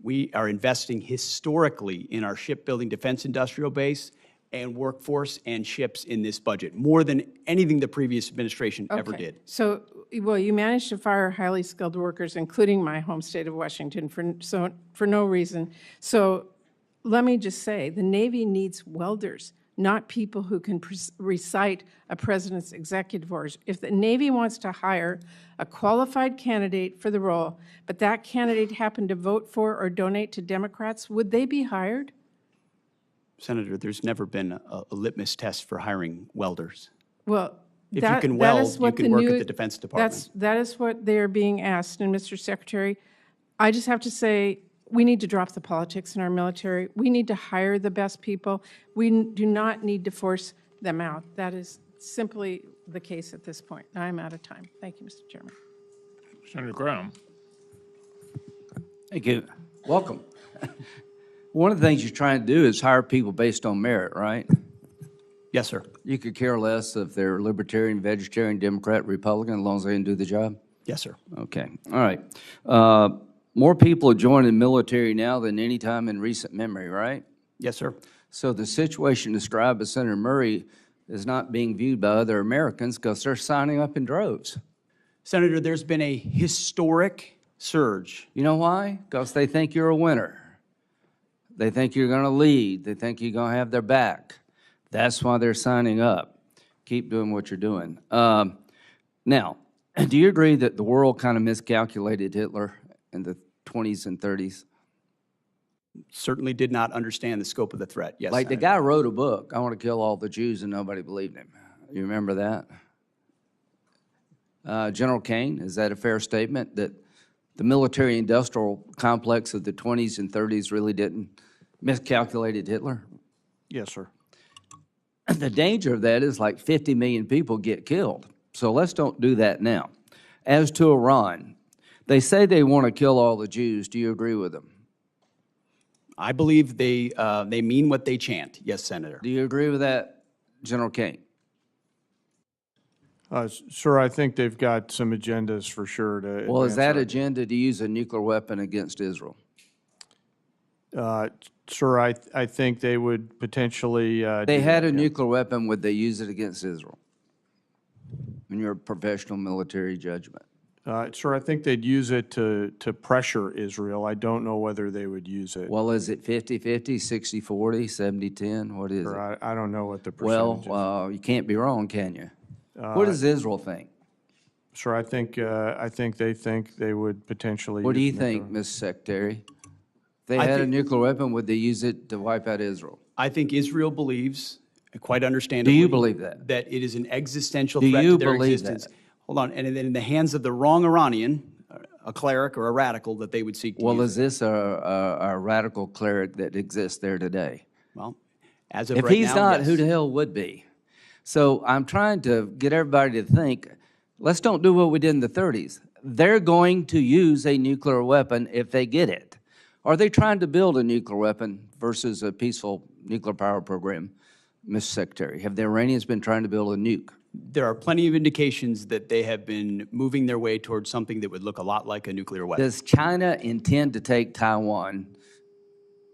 We are investing historically in our shipbuilding defense industrial base and workforce and ships in this budget, more than anything the previous administration ever Okay. did. So, well, you managed to fire highly skilled workers, including my home state of Washington, for no reason. So let me just say, the Navy needs welders, not people who can recite a president's executive orders. If the Navy wants to hire a qualified candidate for the role, but that candidate happened to vote for or donate to Democrats, would they be hired? Senator, there's never been a litmus test for hiring welders. Well, If you that- can that weld, is you what can the work new- at the Defense Department. That is what they're being asked. And Mr. Secretary, I just have to say, we need to drop the politics in our military. We need to hire the best people. We do not need to force them out. That is simply the case at this point. I'm out of time. Thank you, Mr. Chairman. Senator Graham. Thank you. Welcome. One of the things you're trying to do is hire people based on merit, right? Yes, sir. You could care less if they're libertarian, vegetarian, Democrat, Republican, as long as they can do the job? Yes, sir. Okay, all right. More people are joining the military now than any time in recent memory, right? Yes, sir. So the situation described by Senator Murray is not being viewed by other Americans because they're signing up in droves. Senator, there's been a historic surge. You know why? Because they think you're a winner. They think you're going to lead. They think you're going to have their back. That's why they're signing up. Keep doing what you're doing. Now, do you agree that the world kind of miscalculated Hitler in the 20s and 30s? Certainly did not understand the scope of the threat. Yes, Like the Senator. guy wrote a book, I want to kill all the Jews, and nobody believed him. You remember that? General Kaine, is that a fair statement, that the military-industrial complex of the 20s and 30s really didn't miscalculated Hitler? Yes, sir. The danger of that is like 50 million people get killed. So let's don't do that now. As to Iran, they say they want to kill all the Jews. Do you agree with them? I believe they mean what they chant. Yes, Senator. Do you agree with that, General Kaine? Sir, I think they've got some agendas for sure to. Well, is advance that our- agenda to use a nuclear weapon against Israel? Sir, I think they would potentially. They do had that, a yeah. nuclear weapon, would they use it against Israel? In your professional military judgment. Sir, I think they'd use it to pressure Israel. I don't know whether they would use it. Well, is it 50-50, 60-40, 70-10? What is it? Sir, I don't know what the Well, percentage is. you can't be wrong, can you? What does Israel think? Sir, I think they think they would potentially. What do you use nuclear- think, Mr. Secretary? If they I had a think- nuclear weapon, would they use it to wipe out Israel? I think Israel believes, quite understandably. Do you believe that? That it is an existential Do threat you to their believe existence. that? Hold on, and then in the hands of the wrong Iranian, a cleric or a radical, that they would seek to Well, use is this a radical cleric that exists there today? Well, as of If right he's now, not, yes. who the hell would be? So I'm trying to get everybody to think, let's don't do what we did in the 30s. They're going to use a nuclear weapon if they get it. Are they trying to build a nuclear weapon versus a peaceful nuclear power program, Mr. Secretary? Have the Iranians been trying to build a nuke? There are plenty of indications that they have been moving their way towards something that would look a lot like a nuclear weapon. Does China intend to take Taiwan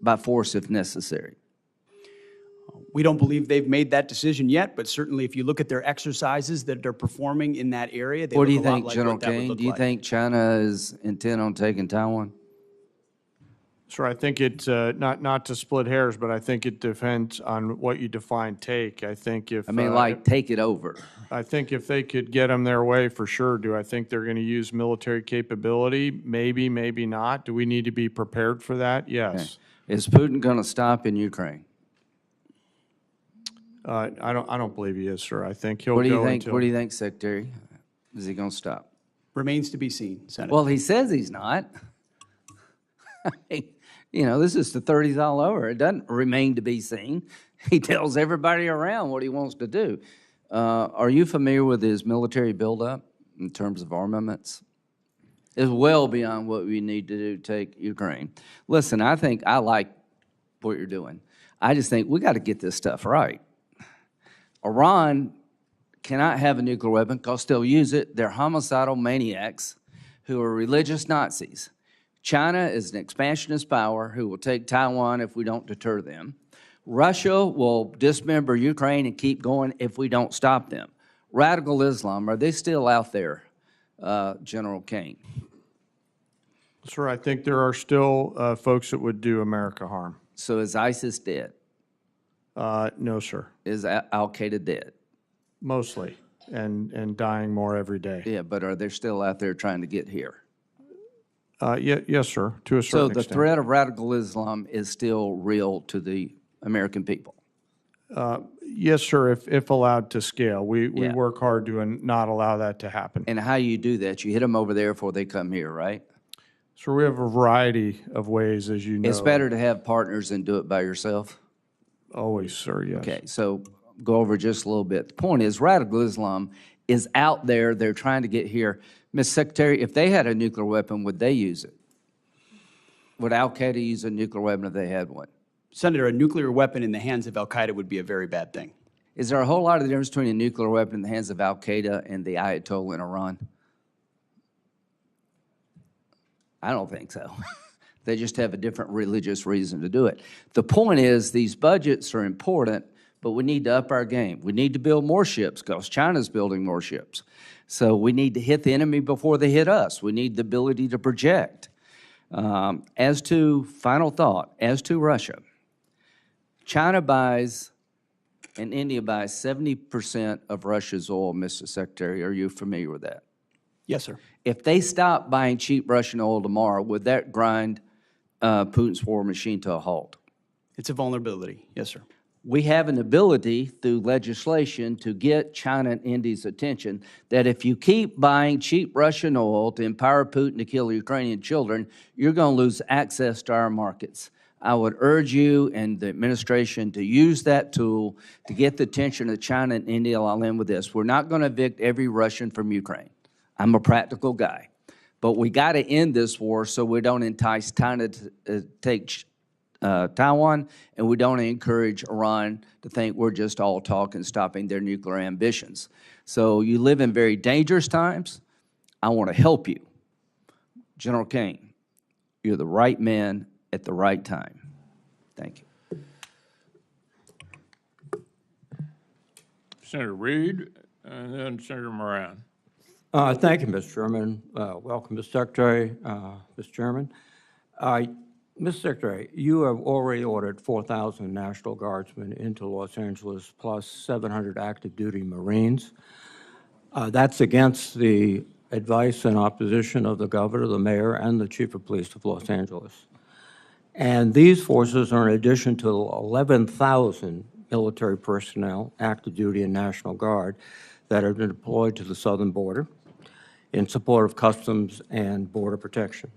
by force if necessary? We don't believe they've made that decision yet, but certainly if you look at their exercises that they're performing in that area, they What look do a you lot think, like General what that would Kaine? look Do you like. think China is intent on taking Taiwan? Sir, I think it's, not to split hairs, but I think it depends on what you define take. I think if. I mean, like, take it over. I think if they could get them their way, for sure. Do I think they're going to use military capability? Maybe, maybe not. Do we need to be prepared for that? Yes. Is Putin going to stop in Ukraine? I don't believe he is, sir. I think he'll What do you go think, until. what do you think, Secretary? Is he going to stop? Remains to be seen, Senator. Well, he says he's not. I mean, you know, this is the 30s all over. It doesn't remain to be seen. He tells everybody around what he wants to do. Are you familiar with his military buildup in terms of armaments? It's well beyond what we need to do to take Ukraine. Listen, I think I like what you're doing. I just think we got to get this stuff right. Iran cannot have a nuclear weapon because they'll use it. They're homicidal maniacs who are religious Nazis. China is an expansionist power who will take Taiwan if we don't deter them. Russia will dismember Ukraine and keep going if we don't stop them. Radical Islam, are they still out there, General Kaine? Sir, I think there are still folks that would do America harm. So is ISIS dead? No, sir. Is Al-Qaeda dead? Mostly, and dying more every day. Yeah, but are they still out there trying to get here? Yes, sir, to a So certain the extent. threat of radical Islam is still real to the American people? Yes, sir, if allowed to scale. We Yeah. work hard to not allow that to happen. And how you do that, you hit them over there before they come here, right? So we have a variety of ways, as you know. It's better to have partners than do it by yourself? Always, sir, yes. Okay, so go over just a little bit. The point is, radical Islam is out there. They're trying to get here. Ms. Secretary, if they had a nuclear weapon, would they use it? Would Al-Qaeda use a nuclear weapon if they had one? Senator, a nuclear weapon in the hands of al-Qaeda would be a very bad thing. Is there a whole lot of difference between a nuclear weapon in the hands of Al-Qaeda and the Ayatollah in Iran? I don't think so. They just have a different religious reason to do it. The point is, these budgets are important, but we need to up our game. We need to build more ships because China's building more ships. So we need to hit the enemy before they hit us. We need the ability to project. As to, final thought, as to Russia, China buys and India buys 70% of Russia's oil, Mr. Secretary. Are you familiar with that? Yes, sir. If they stop buying cheap Russian oil tomorrow, would that grind Putin's war machine to a halt? It's a vulnerability. Yes, sir. We have an ability through legislation to get China and India's attention that if you keep buying cheap Russian oil to empower Putin to kill Ukrainian children, you're going to lose access to our markets. I would urge you and the administration to use that tool to get the attention of China and India. I'll end with this. We're not going to evict every Russian from Ukraine. I'm a practical guy. But we got to end this war so we don't entice China to take Taiwan, and we don't encourage Iran to think we're just all talk and stopping their nuclear ambitions. So you live in very dangerous times. I want to help you. General Kaine, you're the right man at the right time. Thank you. Senator Reed, and then Senator Moran. Thank you, Mr. Chairman. Welcome, Mr. Secretary, Mr. Chairman. Mr. Secretary, you have already ordered 4,000 National Guardsmen into Los Angeles, plus 700 active duty Marines. That's against the advice and opposition of the governor, the mayor, and the chief of police of Los Angeles. And these forces are in addition to 11,000 military personnel, active duty and National Guard, that have been deployed to the southern border in support of Customs and Border Protection.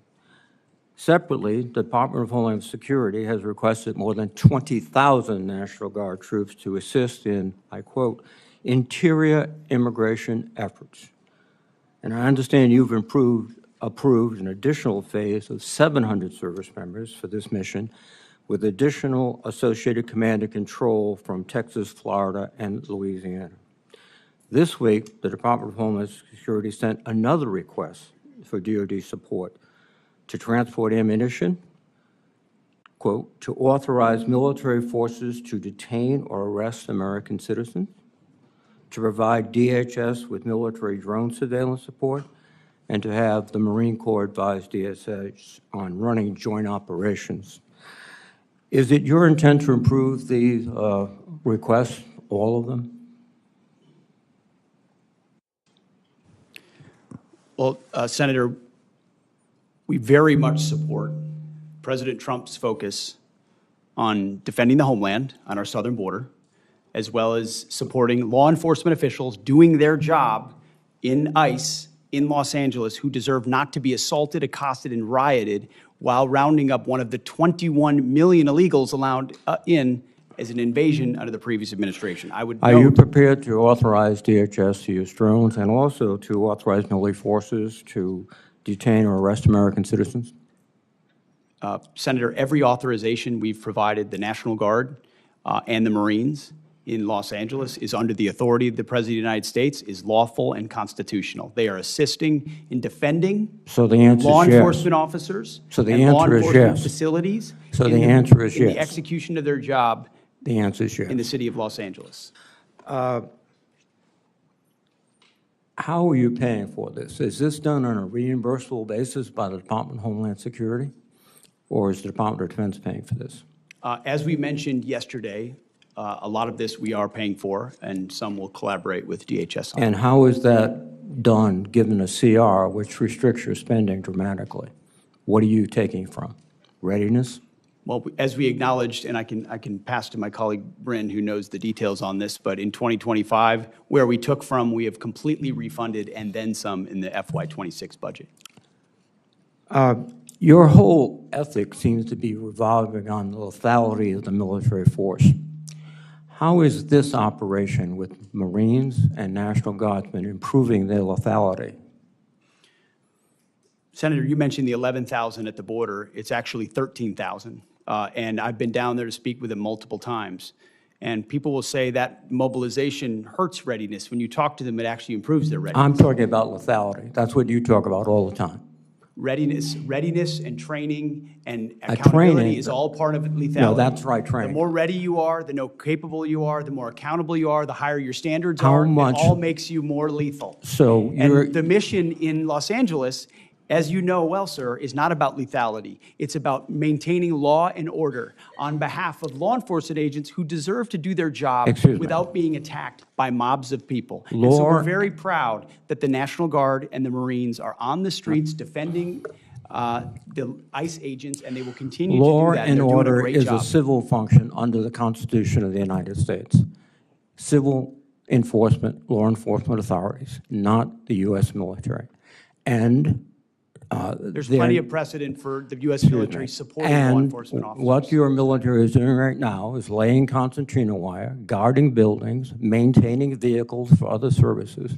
Separately, the Department of Homeland Security has requested more than 20,000 National Guard troops to assist in, I quote, interior immigration efforts. And I understand you've approved an additional phase of 700 service members for this mission, with additional associated command and control from Texas, Florida, and Louisiana. This week, the Department of Homeland Security sent another request for DoD support to transport ammunition, quote, "to authorize military forces to detain or arrest American citizens, to provide DHS with military drone surveillance support, and to have the Marine Corps advise DSH on running joint operations." Is it your intent to approve these requests, all of them? Well, Senator, we very much support President Trump's focus on defending the homeland on our southern border, as well as supporting law enforcement officials doing their job in ICE in Los Angeles who deserve not to be assaulted, accosted, and rioted while rounding up one of the 21 million illegals allowed in as an invasion under the previous administration. I would Are you note, prepared to authorize DHS to use drones and also to authorize military forces to detain or arrest American citizens? Senator, every authorization we've provided the National Guard and the Marines in Los Angeles is under the authority of the President of the United States, is lawful and constitutional. They are assisting in defending So the answer law is yes. enforcement officers So the and law answer is enforcement yes. facilities. So in the answer is in the yes. execution of their job The answer is in the yes. city of Los Angeles. How are you paying for this? Is this done on a reimbursable basis by the Department of Homeland Security? Or is the Department of Defense paying for this? As we mentioned yesterday, a lot of this we are paying for, and some will collaborate with DHS on. And how is that done, given a CR which restricts your spending dramatically? What are you taking from? Readiness? Well, as we acknowledged, and I can pass to my colleague Bryn, who knows the details on this, but in 2025, where we took from, we have completely refunded and then some in the FY26 budget. Your whole ethic seems to be revolving on the lethality of the military force. How is this operation with Marines and National Guardsmen improving their lethality? Senator, you mentioned the 11,000 at the border. It's actually 13,000. And I've been down there to speak with them multiple times. And people will say that mobilization hurts readiness. When you talk to them, it actually improves their readiness. I'm talking about lethality. That's what you talk about all the time. Readiness and training and Training, accountability is all part of lethality. No, that's right, The training. more ready you are, the more capable you are, the more accountable you are, the higher your standards How are. much- It all makes you more lethal. So you're, And the mission in Los Angeles, as you know well, sir, is not about lethality. It's about maintaining law and order on behalf of law enforcement agents who deserve to do their job Excuse me. without being attacked by mobs of people. And so we're Law- very proud that the National Guard and the Marines are on the streets defending the ICE agents, and they will continue to law do that. and They're doing a order great is a job. civil function under the Constitution of the United States. Civil enforcement, law enforcement authorities, not the U.S. military. And There's there- plenty of precedent for the U.S. military supporting law enforcement officers. What your military is doing right now is laying concertina wire, guarding buildings, maintaining vehicles for other services.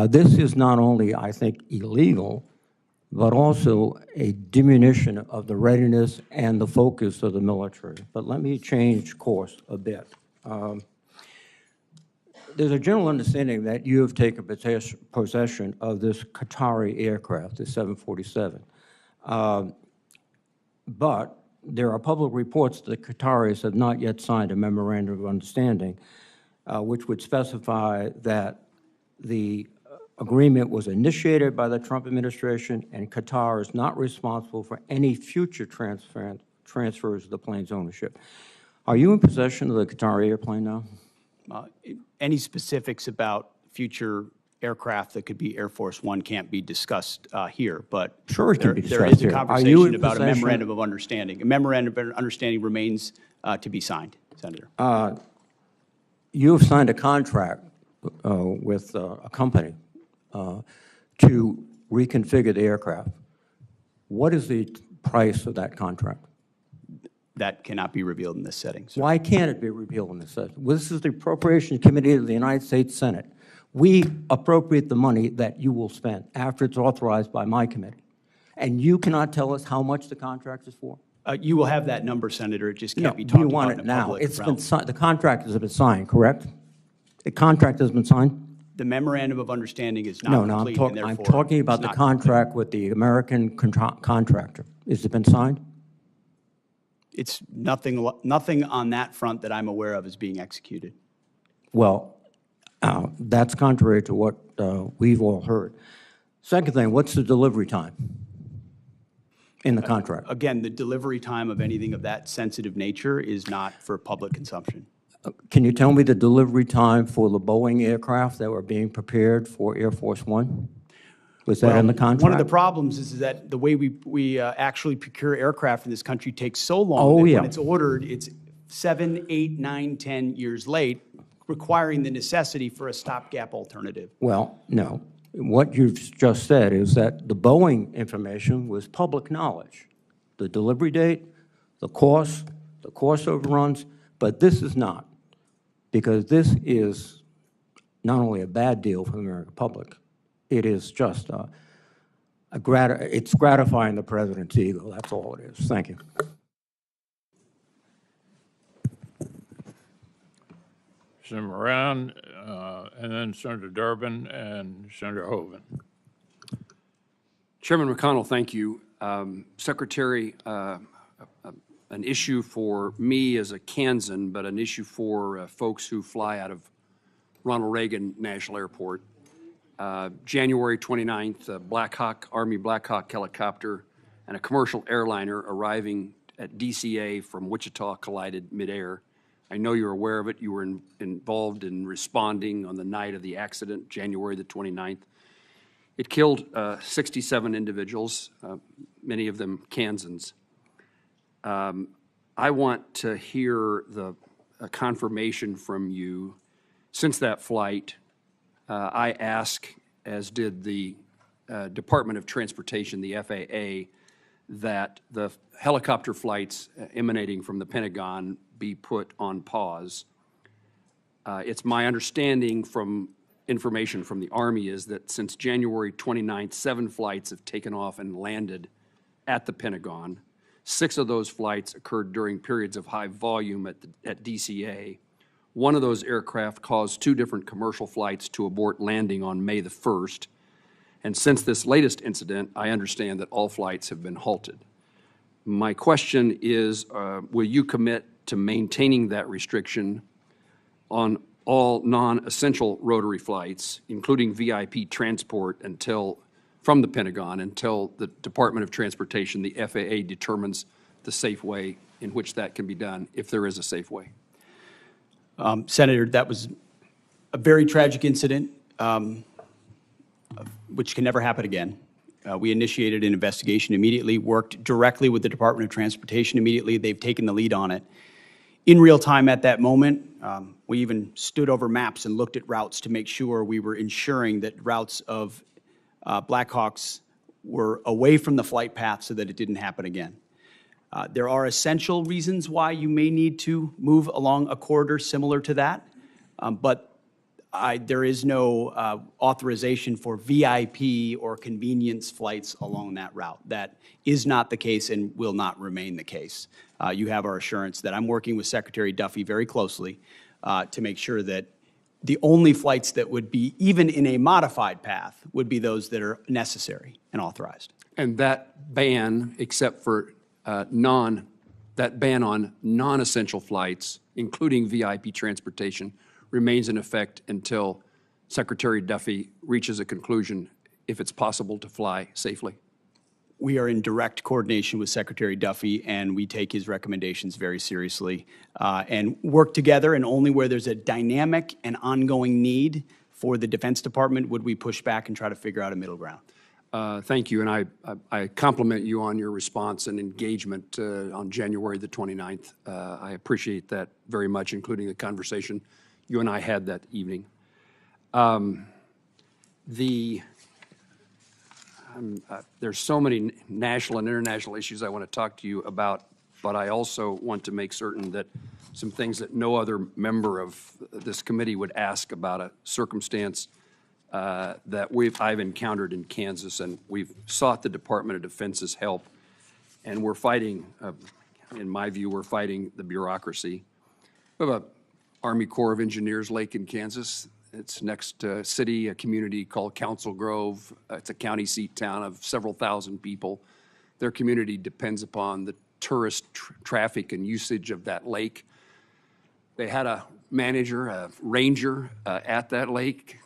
This is not only, I think, illegal, but also a diminution of the readiness and the focus of the military. But let me change course a bit. There's a general understanding that you have taken possession of this Qatari aircraft, the 747. But there are public reports that the Qataris have not yet signed a memorandum of understanding, which would specify that the agreement was initiated by the Trump administration, and Qatar is not responsible for any future transfers of the plane's ownership. Are you in possession of the Qatari airplane now? Any specifics about future aircraft that could be Air Force One can't be discussed here, but Sure it can be there discussed is a here. Are you in conversation about a possession- memorandum of understanding. A memorandum of understanding remains to be signed, Senator. You have signed a contract with a company to reconfigure the aircraft. What is the price of that contract? That cannot be revealed in this setting, sir. Why can't it be revealed in this session? Well, this is the Appropriations Committee of the United States Senate. We appropriate the money that you will spend after it's authorized by my committee. And you cannot tell us how much the contract is for? You will have that number, Senator. It just No, can't be we talked want about it in a now. public It's realm. been signed, the contract has been signed, correct? The contract has been signed? The memorandum of understanding is not No, no, complete, and I'm therefore talking about it's the not complete. contract with the American contractor. Has it been signed? It's nothing on that front that I'm aware of is being executed. Well, that's contrary to what we've all heard. Second thing, what's the delivery time in the contract? Again, the delivery time of anything of that sensitive nature is not for public consumption. Can you tell me the delivery time for the Boeing aircraft that were being prepared for Air Force One? Was that in the contract? One of the problems is that the way we actually procure aircraft in this country takes so long Oh, that yeah. when it's ordered, it's 7, 8, 9, 10 years late, requiring the necessity for a stopgap alternative. Well, no. What you've just said is that the Boeing information was public knowledge. The delivery date, the cost overruns, but this is not. Because this is not only a bad deal for the American public, it is just it's gratifying the president's ego. That's all it is. Thank you. Senator Moran, and then Senator Durbin and Senator Hoeven. Chairman McConnell, thank you. Secretary, an issue for me as a Kansan, but an issue for folks who fly out of Ronald Reagan National Airport. January 29th, Army Black Hawk helicopter and a commercial airliner arriving at DCA from Wichita collided midair. I know you're aware of it. You were involved in responding on the night of the accident, January the 29th. It killed 67 individuals, many of them Kansans. I want to hear a confirmation from you. Since that flight, I ask, as did the Department of Transportation, the FAA, that the helicopter flights emanating from the Pentagon be put on pause. It's my understanding from information from the Army is that since January 29th, 7 flights have taken off and landed at the Pentagon. 6 of those flights occurred during periods of high volume at DCA. One of those aircraft caused 2 different commercial flights to abort landing on May the 1st. And since this latest incident, I understand that all flights have been halted. My question is, will you commit to maintaining that restriction on all non-essential rotary flights, including VIP transport from the Pentagon until the Department of Transportation, the FAA, determines the safe way in which that can be done, if there is a safe way? Senator, that was a very tragic incident, which can never happen again. We initiated an investigation immediately, worked directly with the Department of Transportation immediately. They've taken the lead on it. In real time at that moment, we even stood over maps and looked at routes to make sure we were ensuring that routes of Blackhawks were away from the flight path so that it didn't happen again. There are essential reasons why you may need to move along a corridor similar to that, but there is no authorization for VIP or convenience flights along that route. That is not the case and will not remain the case. You have our assurance that I'm working with Secretary Duffy very closely to make sure that the only flights that would be even in a modified path would be those that are necessary and authorized. And that ban, except for that ban on non-essential flights, including VIP transportation, remains in effect until Secretary Duffy reaches a conclusion if it's possible to fly safely. We are in direct coordination with Secretary Duffy, and we take his recommendations very seriously and work together, and only where there's a dynamic and ongoing need for the Defense Department would we push back and try to figure out a middle ground. Thank you, and I compliment you on your response and engagement on January the 29th. I appreciate that very much, including the conversation you and I had that evening. There's so many national and international issues I want to talk to you about, but I also want to make certain that some things that no other member of this committee would ask about a circumstance that I've encountered in Kansas, and we've sought the Department of Defense's help, and we're fighting, in my view, we're fighting the bureaucracy. We have an Army Corps of Engineers lake in Kansas. It's next to a community called Council Grove. It's a county seat town of several thousand people. Their community depends upon the tourist traffic and usage of that lake. They had a manager, a ranger at that lake.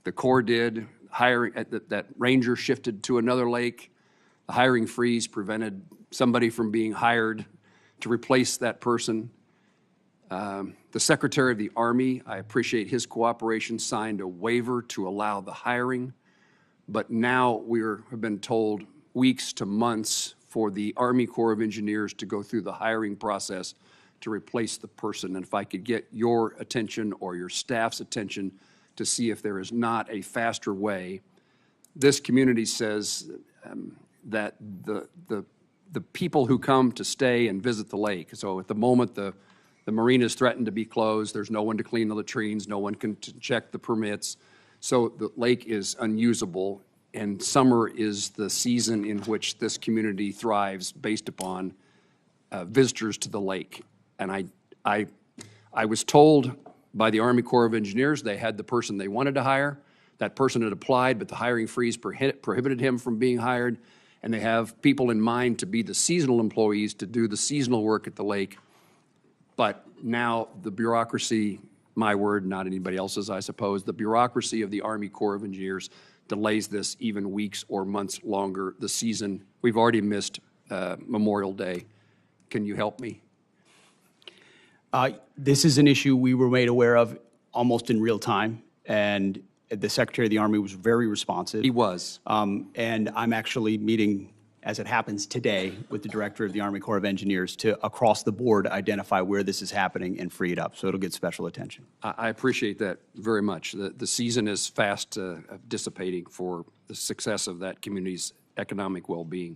The Corps did. That ranger shifted to another lake. The hiring freeze prevented somebody from being hired to replace that person. The Secretary of the Army, I appreciate his cooperation, signed a waiver to allow the hiring. But now we have been told weeks to months for the Army Corps of Engineers to go through the hiring process to replace the person. And if I could get your attention or your staff's attention to see if there is not a faster way. This community says that the people who come to stay and visit the lake, so at the moment the marina is threatened to be closed, there's no one to clean the latrines, no one can check the permits, so the lake is unusable, and summer is the season in which this community thrives based upon visitors to the lake. And I was told by the Army Corps of Engineers they had the person they wanted to hire. That person had applied, but the hiring freeze prohibited him from being hired. And they have people in mind to be the seasonal employees to do the seasonal work at the lake. But now the bureaucracy, my word, not anybody else's, I suppose, the bureaucracy of the Army Corps of Engineers delays this even weeks or months longer. The season, we've already missed Memorial Day. Can you help me? This is an issue we were made aware of almost in real time, and the Secretary of the Army was very responsive. He was. And I'm actually meeting, as it happens today, with the Director of the Army Corps of Engineers to, across the board, identify where this is happening and free it up, so it'll get special attention. I appreciate that very much. The season is fast dissipating for the success of that community's economic well-being.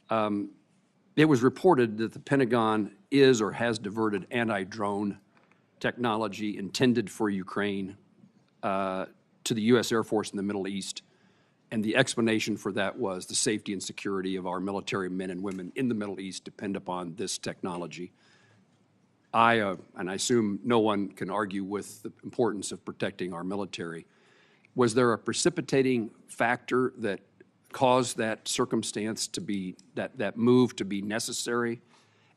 It was reported that the Pentagon is or has diverted anti-drone technology intended for Ukraine to the U.S. Air Force in the Middle East. And the explanation for that was the safety and security of our military men and women in the Middle East depend upon this technology. And I assume no one can argue with the importance of protecting our military. Was there a precipitating factor that caused that circumstance to be, that move to be necessary?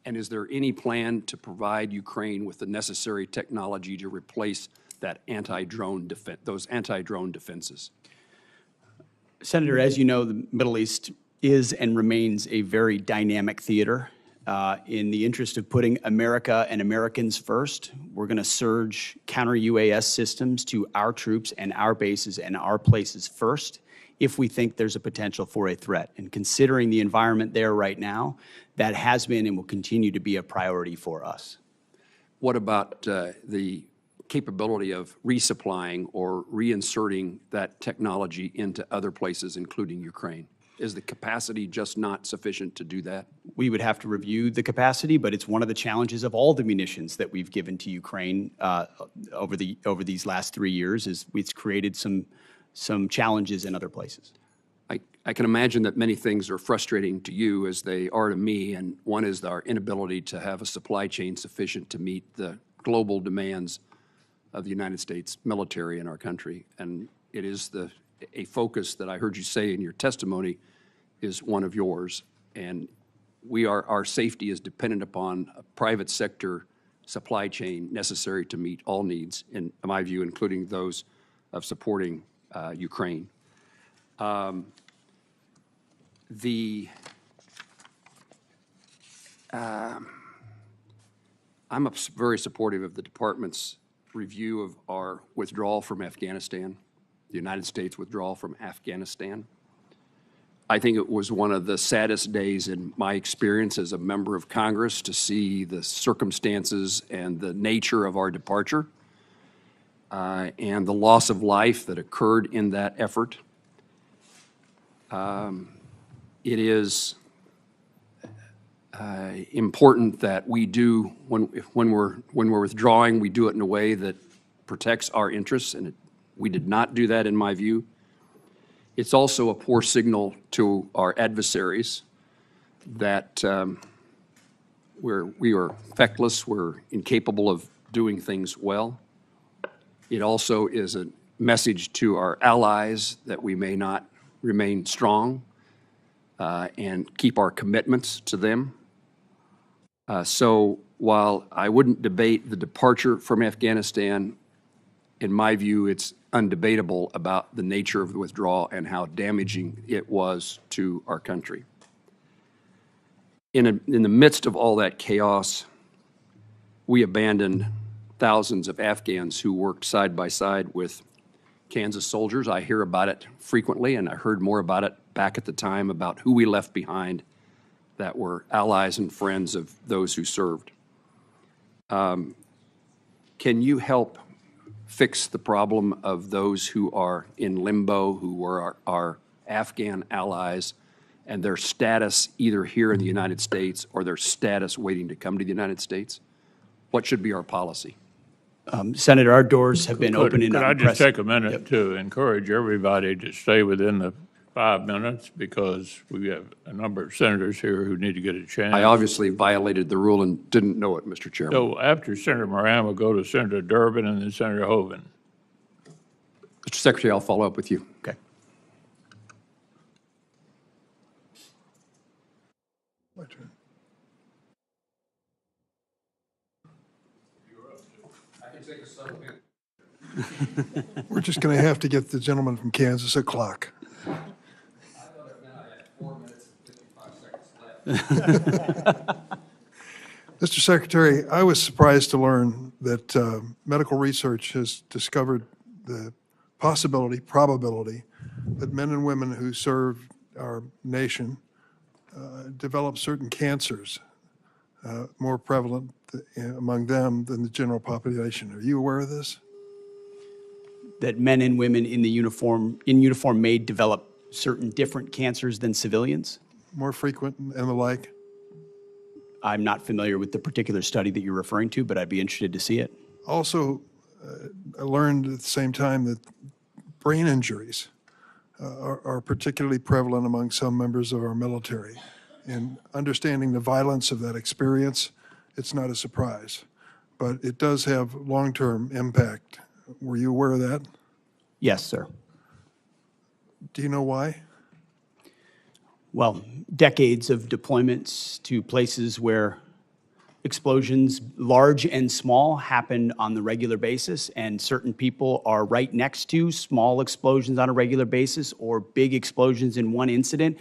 And is there any plan to provide Ukraine with the necessary technology to replace that those anti-drone defenses? Senator, as you know, the Middle East is and remains a very dynamic theater. In the interest of putting America and Americans first, we're going to surge counter-UAS systems to our troops and our bases and our places first if we think there's a potential for a threat. And considering the environment there right now, that has been and will continue to be a priority for us. What about the capability of resupplying or reinserting that technology into other places, including Ukraine? Is the capacity just not sufficient to do that? We would have to review the capacity, but it's one of the challenges of all the munitions that we've given to Ukraine over these last 3 years. Is it's created some challenges in other places. I can imagine that many things are frustrating to you as they are to me, and one is our inability to have a supply chain sufficient to meet the global demands of the United States military in our country. And it is a focus that I heard you say in your testimony is one of yours. And our safety is dependent upon a private sector supply chain necessary to meet all needs, in my view, including those of supporting Ukraine. I'm very supportive of the Department's review of our withdrawal from Afghanistan, the United States withdrawal from Afghanistan. I think it was one of the saddest days in my experience as a member of Congress to see the circumstances and the nature of our departure and the loss of life that occurred in that effort. It is important that we do, when we're withdrawing, we do it in a way that protects our interests, and we did not do that in my view. It's also a poor signal to our adversaries that we are feckless, we're incapable of doing things well. It also is a message to our allies that we may not remain strong and keep our commitments to them. So while I wouldn't debate the departure from Afghanistan, in my view, it's undebatable about the nature of the withdrawal and how damaging it was to our country. In the midst of all that chaos, we abandoned thousands of Afghans who worked side by side with Kansas soldiers. I hear about it frequently, and I heard more about it back at the time about who we left behind that were allies and friends of those who served. Can you help fix the problem of those who are in limbo, who were our Afghan allies, and their status either here in the United States or their status waiting to come to the United States? What should be our policy? Senator, our doors have been open and Could I just unprecedented. take a minute to encourage everybody to stay within the 5 minutes, because we have a number of senators here who need to get a chance. I obviously violated the rule and didn't know it, Mr. Chairman. So after Senator Moran, we'll go to Senator Durbin and then Senator Hoeven. Mr. Secretary, I'll follow up with you. Okay. My turn. We're just going to have to get the gentleman from Kansas a clock. Mr. Secretary, I was surprised to learn that medical research has discovered the probability that men and women who serve our nation develop certain cancers more prevalent among them than the general population. Are you aware of this? That men and women in uniform may develop certain different cancers than civilians? More frequent and the like? I'm not familiar with the particular study that you're referring to, but I'd be interested to see it. Also, I learned at the same time that brain injuries are particularly prevalent among some members of our military. And understanding the violence of that experience, it's not a surprise. But it does have long-term impact. Were you aware of that? Yes, sir. Do you know why? Well, decades of deployments to places where explosions, large and small, happen on the regular basis, and certain people are right next to small explosions on a regular basis or big explosions in one incident,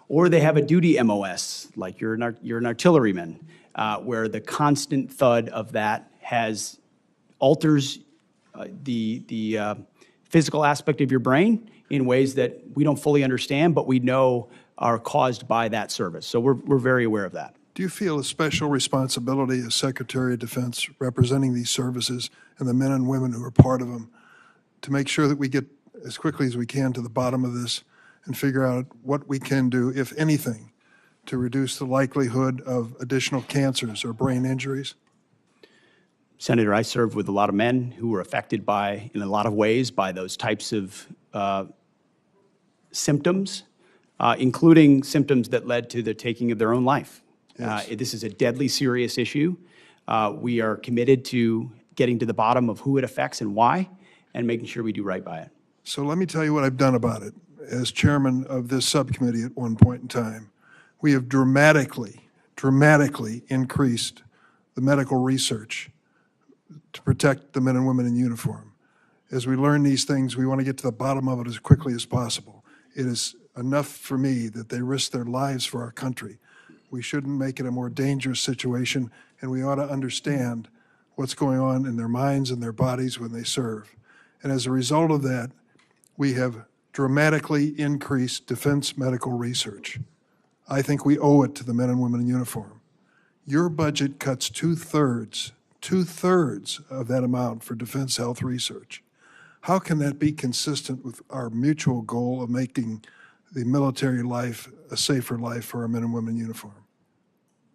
or they have a duty MOS, like you're an artilleryman, where the constant thud of that alters the physical aspect of your brain in ways that we don't fully understand, but we know are caused by that service. So we're very aware of that. Do you feel a special responsibility as Secretary of Defense representing these services and the men and women who are part of them to make sure that we get as quickly as we can to the bottom of this and figure out what we can do, if anything, to reduce the likelihood of additional cancers or brain injuries? Senator, I served with a lot of men who were affected in a lot of ways by those types of symptoms, including symptoms that led to the taking of their own life. Yes. This is a deadly serious issue. We are committed to getting to the bottom of who it affects and why, and making sure we do right by it. So let me tell you what I've done about it. As chairman of this subcommittee at one point in time, we have dramatically increased the medical research to protect the men and women in uniform. As we learn these things, we want to get to the bottom of it as quickly as possible. It is enough for me that they risk their lives for our country. We shouldn't make it a more dangerous situation, and we ought to understand what's going on in their minds and their bodies when they serve. And as a result of that, we have dramatically increased defense medical research. I think we owe it to the men and women in uniform. Your budget cuts two-thirds of that amount for defense health research. How can that be consistent with our mutual goal of making the military life a safer life for our men and women in uniform?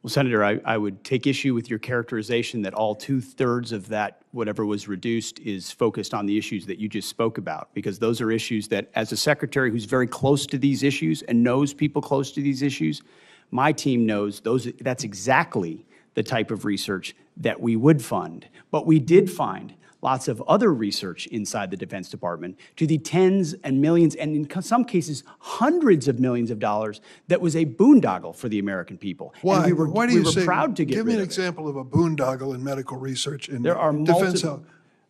Well, Senator, I would take issue with your characterization that all two-thirds of that, whatever was reduced, is focused on the issues that you just spoke about, because those are issues that, as a secretary who's very close to these issues and knows people close to these issues, my team knows that's exactly the type of research that we would fund. But we did find lots of other research inside the Defense Department to the tens and millions, and in some cases, hundreds of millions of dollars that was a boondoggle for the American people. And Why? we were, Why do we you were say? proud to get Give me rid an of it. example of a boondoggle in medical research in There are defense multiple. health.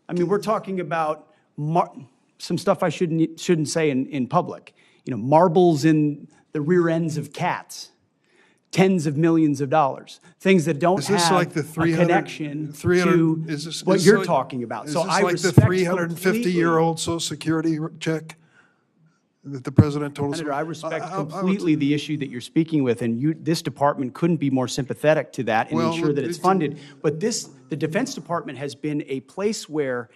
I mean, we're talking about some stuff I shouldn't say in public. You know, marbles in the rear ends of cats, tens of millions of dollars, things that don't Is this have like the a 300 connection 300 to is this- what is you're like- talking about. Is So this I like the respect 350-year-old Social Security check that the president told us? Senator, I respect completely the issue that you're speaking with, and this department couldn't be more sympathetic to that and Well, ensure that it's funded. But the Defense Department has been a place where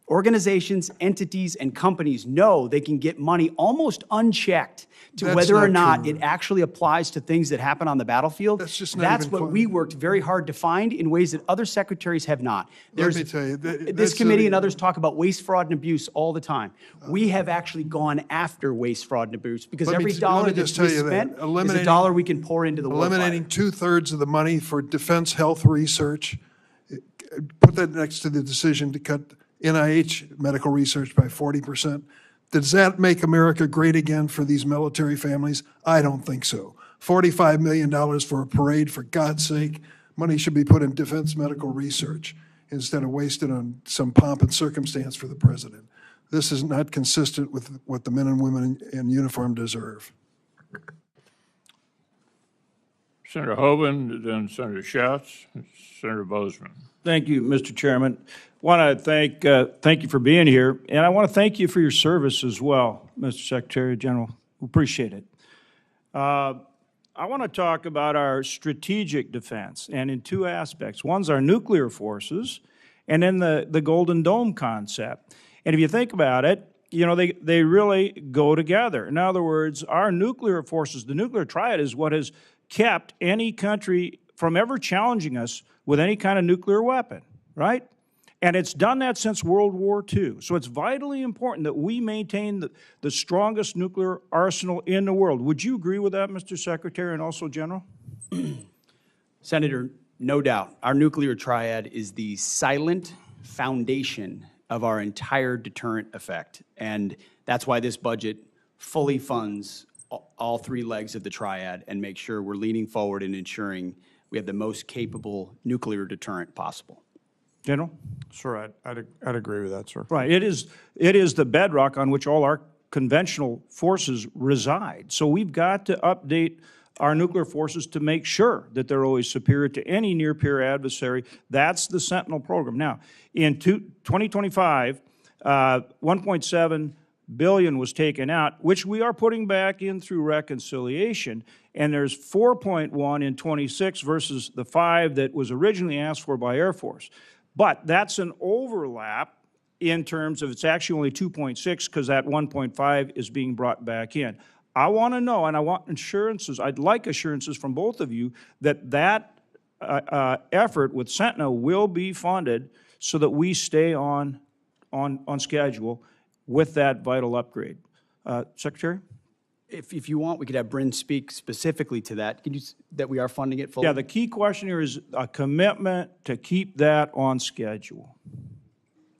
organizations, entities, and companies know they can get money almost unchecked to That's whether or not not true. it actually applies to things that happen on the battlefield. That's just not That's even what close. we worked very hard to find in ways that other secretaries have not. Let me tell you, This that's committee and others talk about waste, fraud, and abuse all the time. We have actually gone after waste, fraud, and abuse because Let me every let dollar me that's just tell you that spent is a eliminating- dollar we can pour into the warfighter. Eliminating 2/3 of the money for defense health research, put that next to the decision to cut NIH medical research by 40%. Does that make America great again for these military families? I don't think so. $45 million for a parade, for God's sake. Money should be put in defense medical research instead of wasted on some pomp and circumstance for the president. This is not consistent with what the men and women in uniform deserve. Senator Hoeven, then Senator Schatz, and Senator Bozeman. Thank you, Mr. Chairman. Want to thank you for being here, and I want to thank you for your service as well, Mr. Secretary General. Appreciate it. I want to talk about our strategic defense, and in two aspects. One's our nuclear forces, and then the Golden Dome concept. And if you think about it, you know, they really go together. In other words, our nuclear forces, the nuclear triad is what has kept any country from ever challenging us with any kind of nuclear weapon, right? And it's done that since World War II. So it's vitally important that we maintain the strongest nuclear arsenal in the world. Would you agree with that, Mr. Secretary, and also General? Senator, no doubt. Our nuclear triad is the silent foundation of our entire deterrent effect. And that's why this budget fully funds all three legs of the triad and makes sure we're leaning forward and ensuring we have the most capable nuclear deterrent possible. General? Sure, I'd agree with that, sir. Right. It is the bedrock on which all our conventional forces reside. So we've got to update our nuclear forces to make sure that they're always superior to any near-peer adversary. That's the Sentinel program. Now, in 2025, 1.7 billion was taken out, which we are putting back in through reconciliation, and there's 4.1 in 26 versus the 5 that was originally asked for by Air Force. But that's an overlap in terms of it's actually only 2.6 because that 1.5 is being brought back in. I want to know, and I want assurances, I'd like assurances from both of you that effort with Sentinel will be funded so that we stay on schedule with that vital upgrade. Secretary? If you want, we could have Bryn speak specifically to that. Can you, that we are funding it fully? Yeah, the key question here is a commitment to keep that on schedule.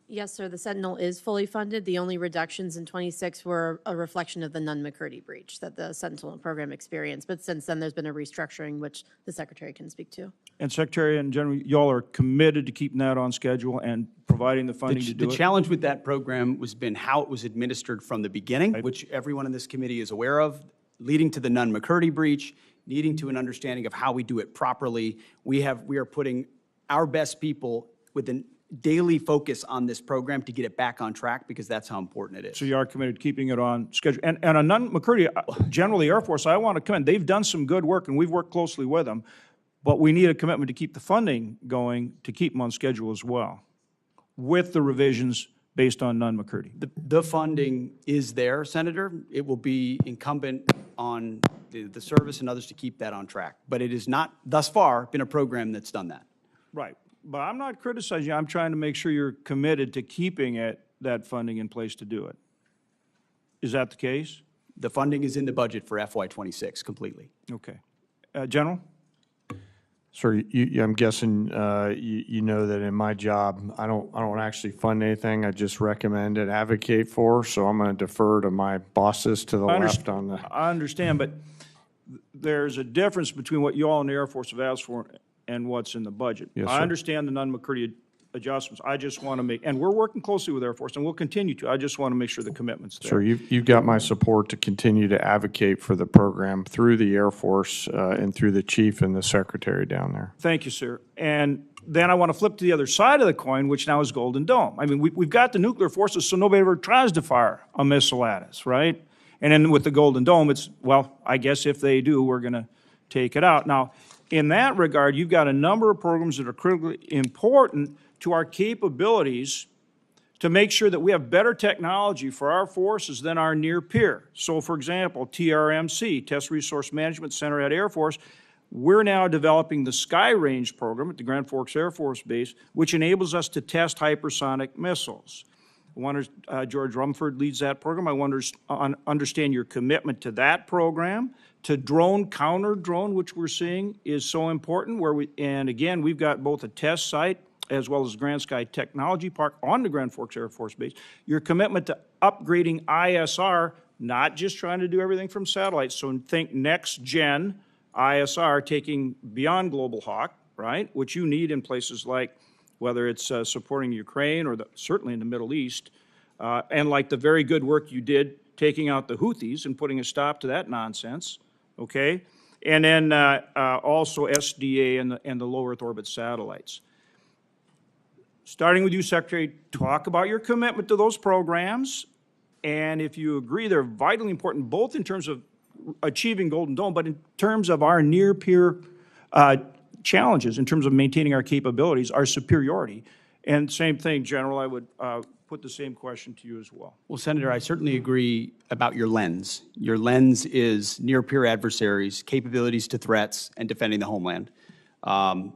Yes, sir, the Sentinel is fully funded. The only reductions in 26 were a reflection of the Nunn-McCurdy breach that the Sentinel program experienced. But since then, there's been a restructuring, which the Secretary can speak to. And Secretary and General, y'all are committed to keeping that on schedule and providing the funding to do The it? challenge with that program has been how it was administered from the beginning, which everyone in this committee is aware of, leading to the Nunn-McCurdy breach, needing to an understanding of how we do it properly. We are putting our best people with a daily focus on this program to get it back on track because that's how important it is. So you are committed to keeping it on schedule. And on Nunn-McCurdy, General, the Air Force, I want to commend. They've done some good work, and we've worked closely with them. But we need a commitment to keep the funding going, to keep them on schedule as well, with the revisions based on Nunn-McCurdy. The funding is there, Senator. It will be incumbent on the service and others to keep that on track. But it has not, thus far, been a program that's done that. Right. But I'm not criticizing you. I'm trying to make sure you're committed to keeping that funding in place to do it. Is that the case? The funding is in the budget for FY26 completely. Okay. General? Sir, I'm guessing you know that in my job, I don't actually fund anything. I just recommend and advocate for. So I'm going to defer to my bosses to the left on the. I understand, but there's a difference between what you all in the Air Force have asked for and what's in the budget. Yes, I sir. understand the non-McCurdy adjustments. I just want to make, and we're working closely with Air Force, and we'll continue to. I just want to make sure the commitment's there. Sir, you've got my support to continue to advocate for the program through the Air Force and through the chief and the secretary down there. Thank you, sir. And then I want to flip to the other side of the coin, which now is Golden Dome. I mean, we've got the nuclear forces, so nobody ever tries to fire a missile at us, right? And then with the Golden Dome, it's, well, I guess if they do, we're going to take it out. Now, in that regard, you've got a number of programs that are critically important to our capabilities to make sure that we have better technology for our forces than our near peer. So, for example, TRMC, Test Resource Management Center at Air Force, we're now developing the Sky Range program at the Grand Forks Air Force Base, which enables us to test hypersonic missiles. I wonder, George Rumford leads that program. I wonder, understand your commitment to that program, to drone, counter drone, which we're seeing is so important. And again, we've got both a test site as well as Grand Sky Technology Park on the Grand Forks Air Force Base. Your commitment to upgrading ISR, not just trying to do everything from satellites. So think next gen ISR, taking beyond Global Hawk, right? Which you need in places like, whether it's supporting Ukraine or certainly in the Middle East, and like the very good work you did taking out the Houthis and putting a stop to that nonsense, okay? And then also SDA and the low Earth orbit satellites. Starting with you, Secretary, talk about your commitment to those programs, and if you agree they're vitally important, both in terms of achieving Golden Dome, but in terms of our near-peer challenges, in terms of maintaining our capabilities, our superiority. And same thing, General, I would put the same question to you as well. Well, Senator, I certainly agree about your lens. Your lens is near-peer adversaries, capabilities to threats, and defending the homeland.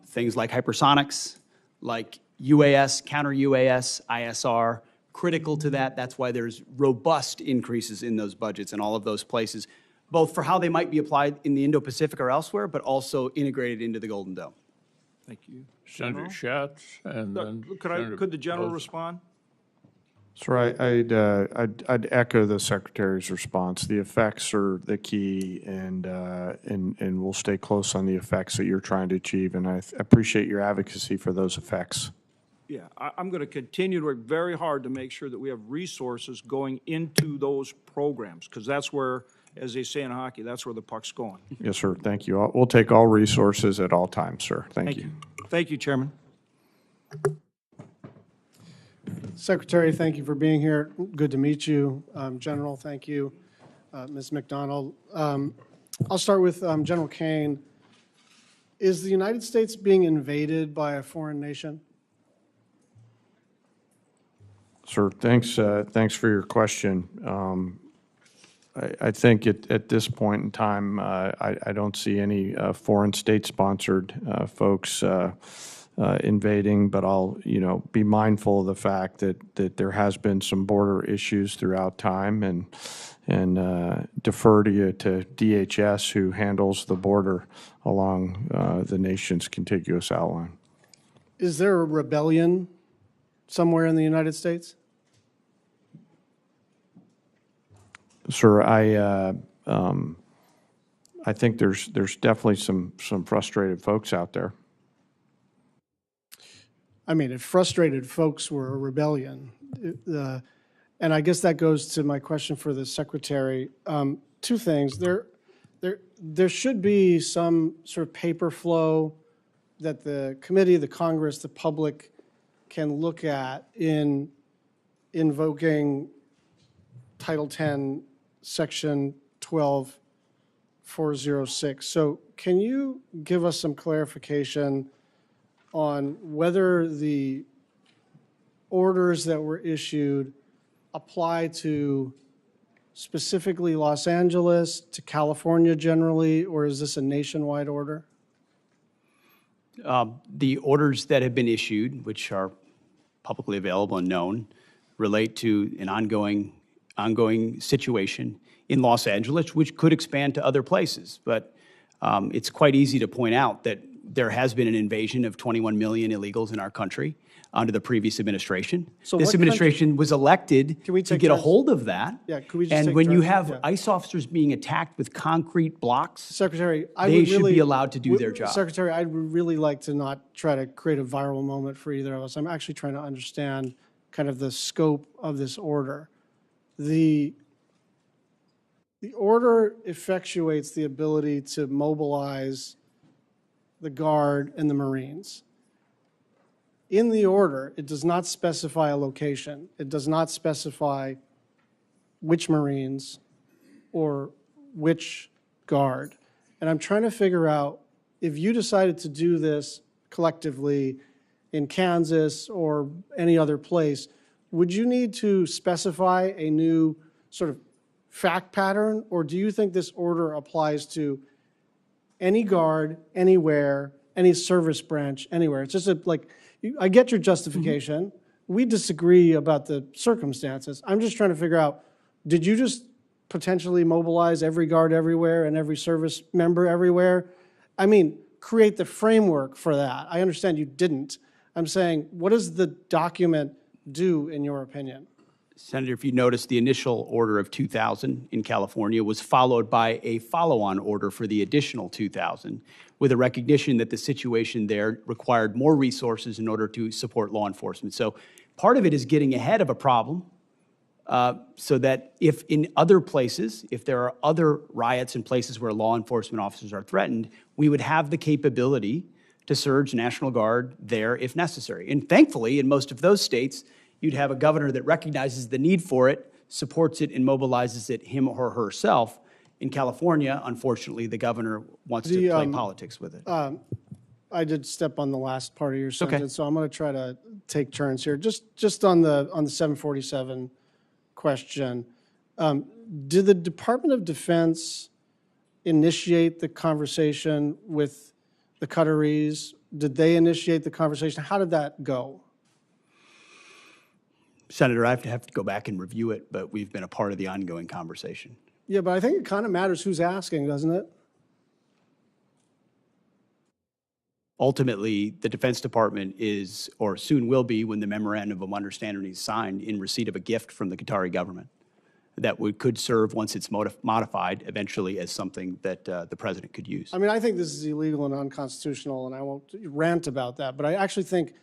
Things like hypersonics, like UAS, counter-UAS, ISR, critical to that. That's why there's robust increases in those budgets in all of those places, both for how they might be applied in the Indo-Pacific or elsewhere, but also integrated into the Golden Dome. Thank you. Senator Schatz, and then Could the General respond? Sir, I'd echo the Secretary's response. The effects are the key, and we'll stay close on the effects that you're trying to achieve, and I appreciate your advocacy for those effects. Yeah, I'm going to continue to work very hard to make sure that we have resources going into those programs, because that's where, as they say in hockey, that's where the puck's going. Yes, sir. Thank you. We'll take all resources at all times, sir. Thank you. Thank you, Chairman. Secretary, thank you for being here. Good to meet you. General, thank you. Ms. McDonald. I'll start with General Kaine. Is the United States being invaded by a foreign nation? Sir, thanks for your question. I think at this point in time, I don't see any foreign state-sponsored folks invading, but I'll, be mindful of the fact that there has been some border issues throughout time, and defer to DHS, who handles the border along the nation's contiguous outline. Is there a rebellion somewhere in the United States? Sir, I think there's definitely some frustrated folks out there. I mean, if frustrated folks were a rebellion, and I guess that goes to my question for the Secretary. Two things. There should be some sort of paper flow that the committee, the Congress, the public can look at in invoking Title 10, Section 12406. So can you give us some clarification on whether the orders that were issued apply to specifically Los Angeles, to California generally, or is this a nationwide order? The orders that have been issued, which are publicly available and known, relate to an ongoing situation in Los Angeles, which could expand to other places. But it's quite easy to point out that there has been an invasion of 21 million illegals in our country under the previous administration. So This what country- administration was elected Can we to take get a turns? hold of that. Yeah, could we just And take when you turns? have Yeah. ICE officers being attacked with concrete blocks, Secretary, I they would should really. be allowed to do their job. Secretary, I'd really like to not try to create a viral moment for either of us. I'm actually trying to understand kind of the scope of this order. The order effectuates the ability to mobilize the Guard and the Marines. In the order, it does not specify a location. It does not specify which Marines or which Guard. And I'm trying to figure out, if you decided to do this collectively in Kansas or any other place, would you need to specify a new sort of fact pattern? Or do you think this order applies to any Guard, anywhere, any service branch, anywhere? It's just I get your justification. We disagree about the circumstances. I'm just trying to figure out, did you just potentially mobilize every Guard everywhere and every service member everywhere? I mean, create the framework for that. I understand you didn't. I'm saying, what does the document do, in your opinion? Senator, if you notice, the initial order of 2,000 in California was followed by a follow-on order for the additional 2,000, with a recognition that the situation there required more resources in order to support law enforcement. So part of it is getting ahead of a problem, so that if in other places, if there are other riots in places where law enforcement officers are threatened, we would have the capability to surge National Guard there if necessary. And thankfully, in most of those states, you'd have a governor that recognizes the need for it, supports it, and mobilizes it him or herself. In California, unfortunately, the governor wants to play politics with it. I did step on the last part of your sentence, so I'm going to try to take turns here. Just on the 747 question, did the Department of Defense initiate the conversation with the Qataris? Did they initiate the conversation? How did that go? Senator, I have to go back and review it, but we've been a part of the ongoing conversation. Yeah, but I think it kind of matters who's asking, doesn't it? Ultimately, the Defense Department is, or soon will be, when the memorandum of understanding is signed, in receipt of a gift from the Qatari government that could serve, once it's modified, eventually as something that the president could use. I mean, I think this is illegal and unconstitutional, and I won't rant about that, but I actually think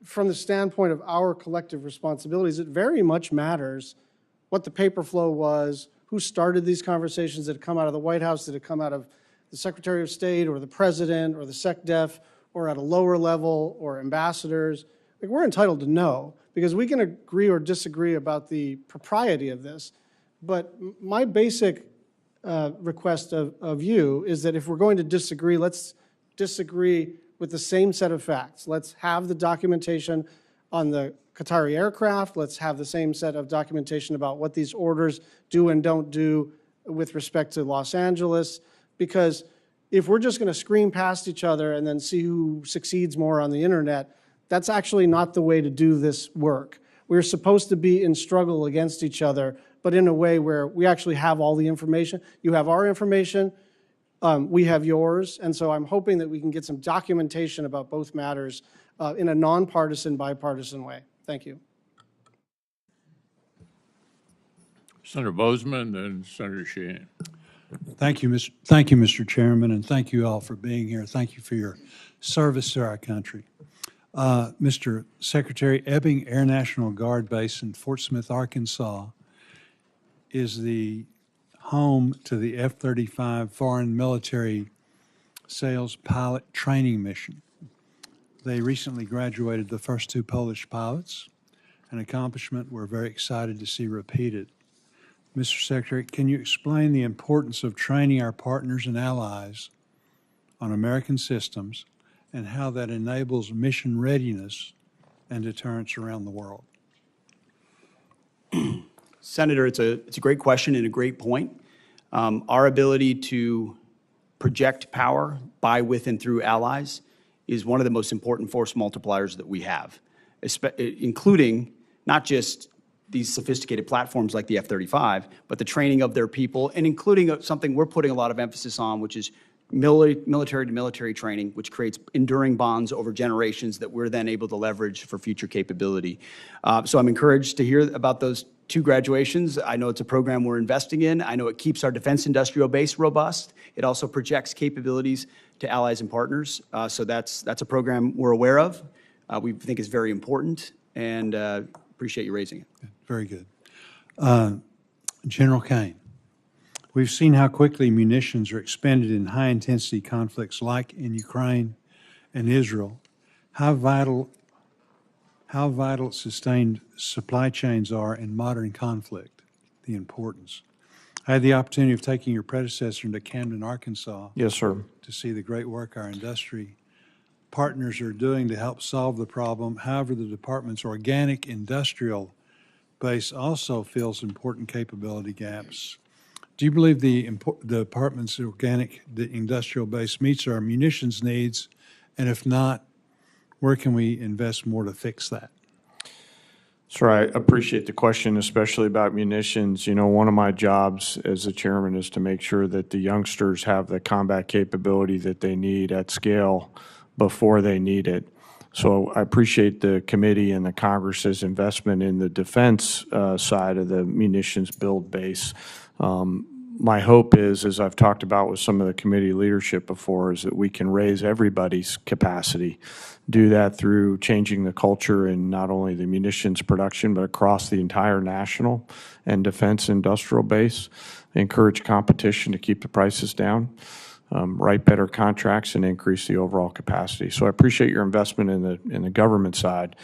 from the standpoint of our collective responsibilities, it very much matters what the paper flow was, who started these conversations. Did it come out of the White House? Did it come out of the Secretary of State or the President or the SecDef or at a lower level or ambassadors? Like, we're entitled to know, because we can agree or disagree about the propriety of this. But my basic request of you is that if we're going to disagree, let's disagree with the same set of facts. Let's have the documentation on the Qatari aircraft. Let's have the same set of documentation about what these orders do and don't do with respect to Los Angeles. Because if we're just going to scream past each other and then see who succeeds more on the internet, that's actually not the way to do this work. We're supposed to be in struggle against each other, but in a way where we actually have all the information. You have our information. We have yours, and so I'm hoping that we can get some documentation about both matters in a nonpartisan, bipartisan way. Thank you. Senator Bozeman, then Senator Sheen. Thank you, Mr. Chairman, and thank you all for being here. Thank you for your service to our country. Mr. Secretary, Ebbing Air National Guard Base in Fort Smith, Arkansas, is the home to the F-35 Foreign Military Sales Pilot Training Mission. They recently graduated the first two Polish pilots, an accomplishment we're very excited to see repeated. Mr. Secretary, can you explain the importance of training our partners and allies on American systems and how that enables mission readiness and deterrence around the world? Senator, it's a great question and a great point. Our ability to project power by, with, and through allies is one of the most important force multipliers that we have, including not just these sophisticated platforms like the F-35, but the training of their people, and including something we're putting a lot of emphasis on, which is military-to-military training, which creates enduring bonds over generations that we're then able to leverage for future capability. So I'm encouraged to hear about those 2 graduations. I know it's a program we're investing in. I know it keeps our defense industrial base robust. It also projects capabilities to allies and partners. So that's a program we're aware of. We think is very important, and appreciate you raising it. Very good. General Kaine, we've seen how quickly munitions are expended in high-intensity conflicts like in Ukraine and Israel. How vital sustained supply chains are in modern conflict, the importance. I had the opportunity of taking your predecessor into Camden, Arkansas. Yes, sir. To see the great work our industry partners are doing to help solve the problem. However, the department's organic industrial base also fills important capability gaps. Do you believe the department's organic industrial base meets our munitions needs? And if not, where can we invest more to fix that? Sir, I appreciate the question, especially about munitions. You know, one of my jobs as the chairman is to make sure that the youngsters have the combat capability that they need at scale before they need it. So I appreciate the committee and the Congress's investment in the defense side of the munitions build base. My hope is, as I've talked about with some of the committee leadership before, is that we can raise everybody's capacity. Do that through changing the culture in not only the munitions production, but across the entire national and defense industrial base. Encourage competition to keep the prices down. Write better contracts and increase the overall capacity. So I appreciate your investment in the government side.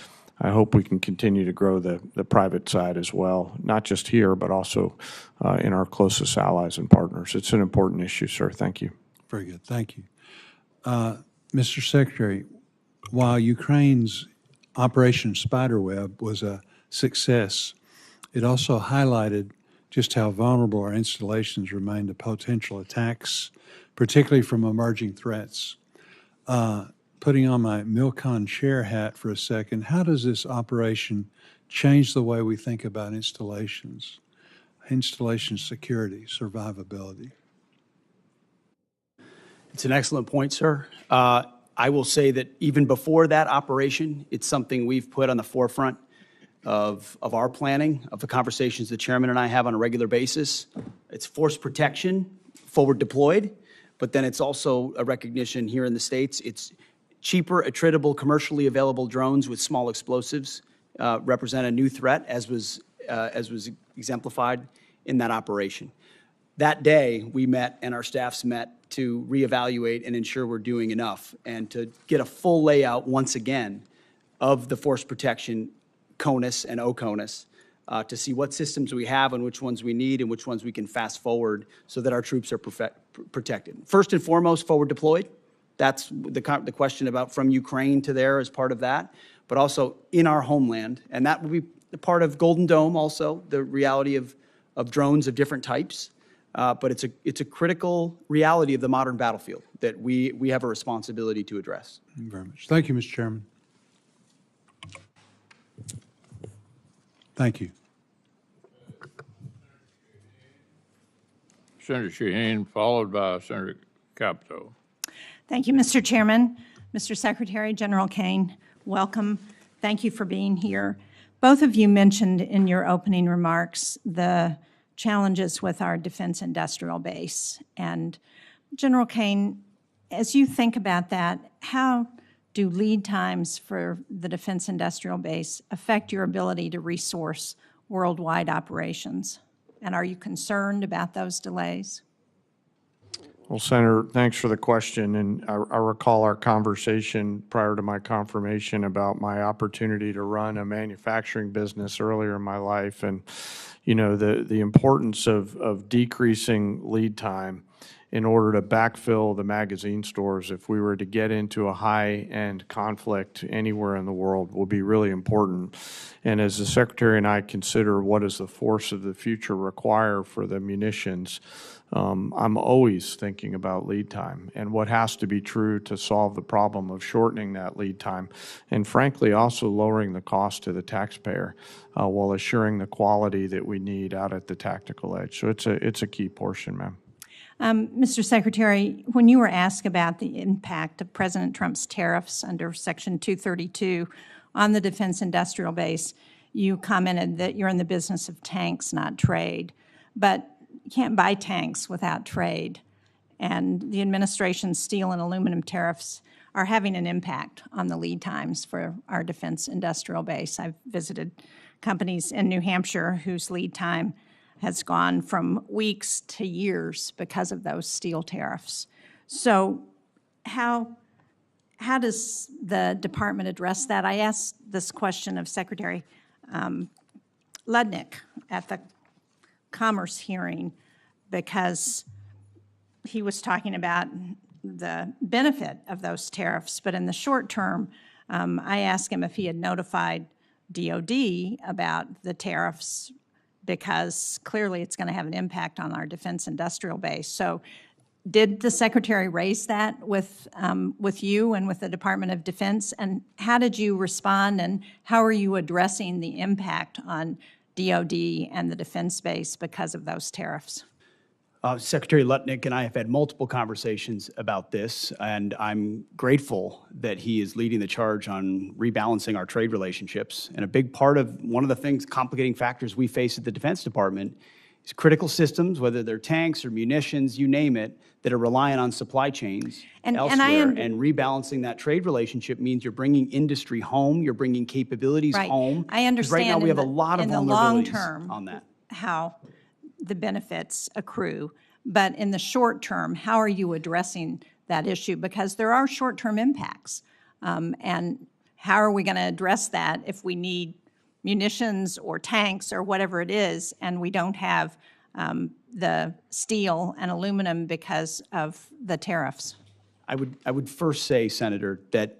I hope we can continue to grow the private side as well, not just here, but also in our closest allies and partners. It's an important issue, sir. Thank you. Very good. Thank you. Mr. Secretary, while Ukraine's Operation Spiderweb was a success, it also highlighted just how vulnerable our installations remain to potential attacks, particularly from emerging threats. Putting on my MILCON chair hat for a second, how does this operation change the way we think about installation security, survivability? It's an excellent point, sir. I will say that even before that operation, it's something we've put on the forefront of our planning, of the conversations the chairman and I have on a regular basis. It's force protection, forward deployed, but then it's also a recognition here in the States. It's cheaper, attritable, commercially available drones with small explosives represent a new threat, as was exemplified in that operation. That day, we met and our staffs met to reevaluate and ensure we're doing enough and to get a full layout once again of the force protection CONUS and OCONUS to see what systems we have and which ones we need and which ones we can fast forward so that our troops are protected. First and foremost, forward deployed. That's the question about from Ukraine to there as part of that, but also in our homeland. And that will be part of Golden Dome also, the reality of drones of different types. But it's a critical reality of the modern battlefield that we have a responsibility to address. Thank you very much. Thank you, Mr. Chairman. Thank you. Senator Shaheen, followed by Senator Capito. Thank you, Mr. Chairman. Mr. Secretary, General Kaine, welcome. Thank you for being here. Both of you mentioned in your opening remarks the challenges with our defense industrial base. And General Kaine, as you think about that, how do lead times for the defense industrial base affect your ability to resource worldwide operations? And are you concerned about those delays? Well, Senator, thanks for the question. And I recall our conversation prior to my confirmation about my opportunity to run a manufacturing business earlier in my life. And, you know, the importance of decreasing lead time in order to backfill the magazine stores if we were to get into a high-end conflict anywhere in the world will be really important. And as the Secretary and I consider what does the force of the future require for the munitions, I'm always thinking about lead time and what has to be true to solve the problem of shortening that lead time and, frankly, also lowering the cost to the taxpayer while assuring the quality that we need out at the tactical edge. So it's a key portion, ma'am. Mr. Secretary, when you were asked about the impact of President Trump's tariffs under Section 232 on the defense industrial base, you commented that you're in the business of tanks, not trade. But you can't buy tanks without trade. And the administration's steel and aluminum tariffs are having an impact on the lead times for our defense industrial base. I've visited companies in New Hampshire whose lead time has gone from weeks to years because of those steel tariffs. So how does the department address that? I asked this question of Secretary Ludnick at the Commerce hearing because he was talking about the benefit of those tariffs, but in the short term, I asked him if he had notified DOD about the tariffs because clearly it's going to have an impact on our defense industrial base. So did the Secretary raise that with you and with the Department of Defense? And how did you respond, and how are you addressing the impact on DOD and the defense base because of those tariffs? Secretary Lutnick and I have had multiple conversations about this, and I'm grateful that he is leading the charge on rebalancing our trade relationships. And a big part of one of the things, complicating factors we face at the Defense Department is critical systems, whether they're tanks or munitions, you name it, that are reliant on supply chains elsewhere. And rebalancing that trade relationship means you're bringing industry home, you're bringing capabilities home. I understand. Right now, we have a lot of vulnerabilities in the long vulnerabilities term on that. how the benefits accrue. But in the short term, how are you addressing that issue? Because there are short-term impacts. And how are we going to address that if we need munitions or tanks or whatever it is, and we don't have the steel and aluminum because of the tariffs? I would first say, Senator, that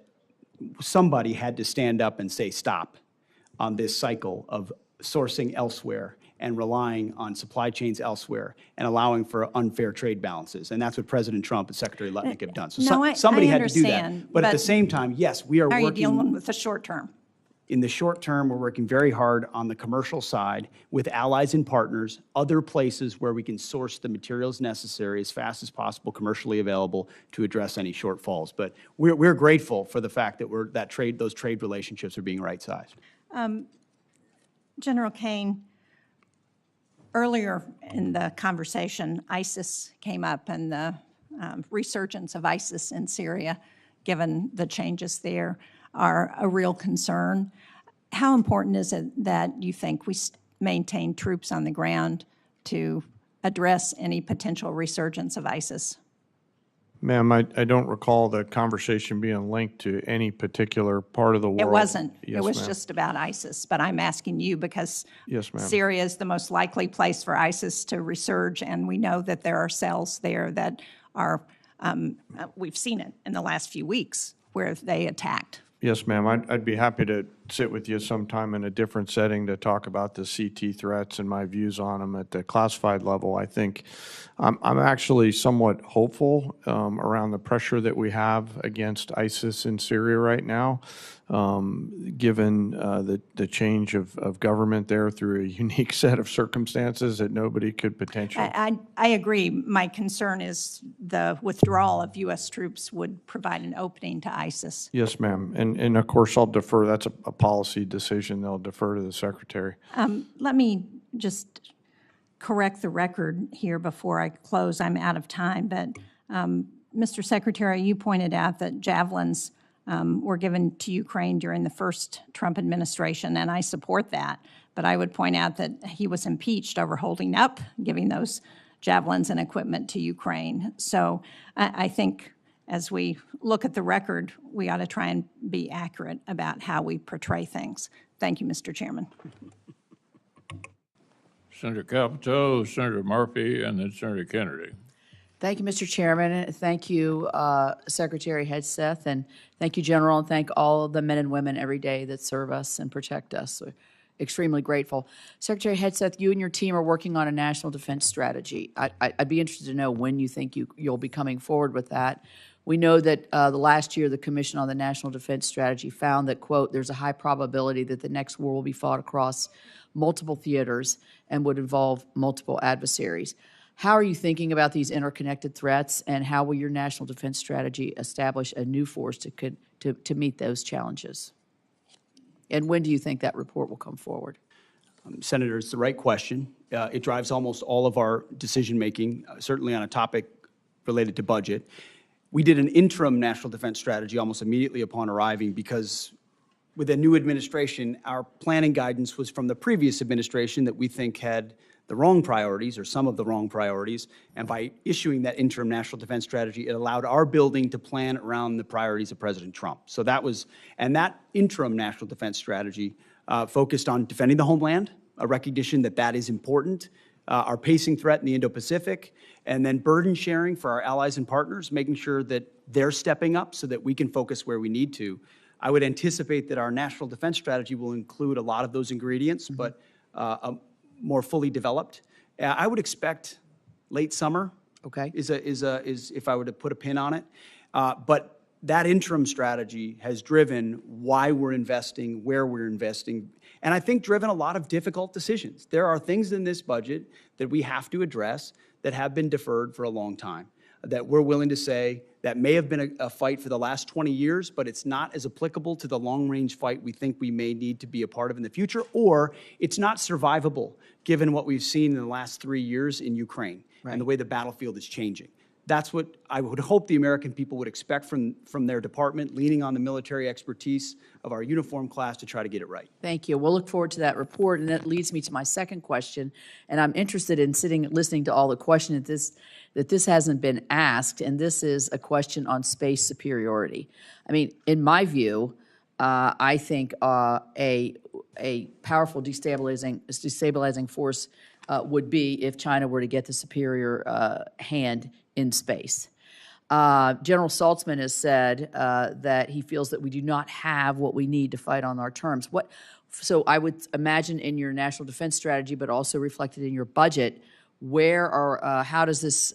somebody had to stand up and say stop on this cycle of sourcing elsewhere and relying on supply chains elsewhere and allowing for unfair trade balances. And that's what President Trump and Secretary Lutnick have done. So somebody had to do that. But at the same time, yes, we are working. How are you dealing with the short term? In the short term, we're working very hard on the commercial side with allies and partners, other places where we can source the materials necessary as fast as possible, commercially available, to address any shortfalls. But we're grateful for the fact that those trade relationships are being right-sized. General Kaine, earlier in the conversation, ISIS came up and the resurgence of ISIS in Syria, given the changes there, are a real concern. How important is it that you think we maintain troops on the ground to address any potential resurgence of ISIS? Ma'am, I don't recall the conversation being linked to any particular part of the world. It wasn't. Yes, It was ma'am. just about ISIS. But I'm asking you because Yes, ma'am. Syria is the most likely place for ISIS to resurge, and we know that there are cells there that are, we've seen it in the last few weeks where they attacked. Yes, ma'am. I'd be happy to sit with you sometime in a different setting to talk about the CT threats and my views on them at the classified level. I think I'm actually somewhat hopeful around the pressure that we have against ISIS in Syria right now, given the change of government there through a unique set of circumstances that nobody could potentially. I agree. My concern is the withdrawal of U.S. troops would provide an opening to ISIS. Yes, ma'am. And of course, I'll defer. That's a policy decision. They'll defer to the Secretary. Let me just correct the record here before I close. I'm out of time. But, Mr. Secretary, you pointed out that javelins were given to Ukraine during the first Trump administration, and I support that. But I would point out that he was impeached over holding up giving those javelins and equipment to Ukraine. So I think as we look at the record, we ought to try and be accurate about how we portray things. Thank you, Mr. Chairman. Senator Capito, Senator Murphy, and then Senator Kennedy. Thank you, Mr. Chairman. Thank you, Secretary Hegseth, and thank you, General, and thank all the men and women every day that serve us and protect us. We're extremely grateful. Secretary Hegseth, you and your team are working on a national defense strategy. I'd be interested to know when you think you'll be coming forward with that. We know that the last year the Commission on the National Defense Strategy found that, quote, there's a high probability that the next war will be fought across multiple theaters and would involve multiple adversaries. How are you thinking about these interconnected threats, and how will your national defense strategy establish a new force to meet those challenges? And when do you think that report will come forward? Senator, it's the right question. It drives almost all of our decision-making, certainly on a topic related to budget. We did an interim national defense strategy almost immediately upon arriving because with a new administration, our planning guidance was from the previous administration that we think had the wrong priorities or some of the wrong priorities. And by issuing that interim national defense strategy, it allowed our building to plan around the priorities of President Trump. So that was, and that interim national defense strategy focused on defending the homeland, a recognition that that is important, our pacing threat in the Indo-Pacific, and then burden sharing for our allies and partners, making sure that they're stepping up so that we can focus where we need to. I would anticipate that our national defense strategy will include a lot of those ingredients, but more fully developed. I would expect late summer. Okay. Is if I were to put a pin on it. But that interim strategy has driven why we're investing, where we're investing, and I think driven a lot of difficult decisions. There are things in this budget that we have to address that have been deferred for a long time, that we're willing to say that may have been a fight for the last 20 years, but it's not as applicable to the long-range fight we think we may need to be a part of in the future, or it's not survivable given what we've seen in the last 3 years in Ukraine and the way the battlefield is changing. That's what I would hope the American people would expect from their department, leaning on the military expertise of our uniform class to try to get it right. Thank you. We'll look forward to that report, and that leads me to my second question. And I'm interested in listening to all the questions that this hasn't been asked, and this is a question on space superiority. I mean, in my view, I think a powerful destabilizing force would be if China were to get the superior hand in space. General Saltzman has said that he feels that we do not have what we need to fight on our terms. So I would imagine in your national defense strategy, but also reflected in your budget, how does this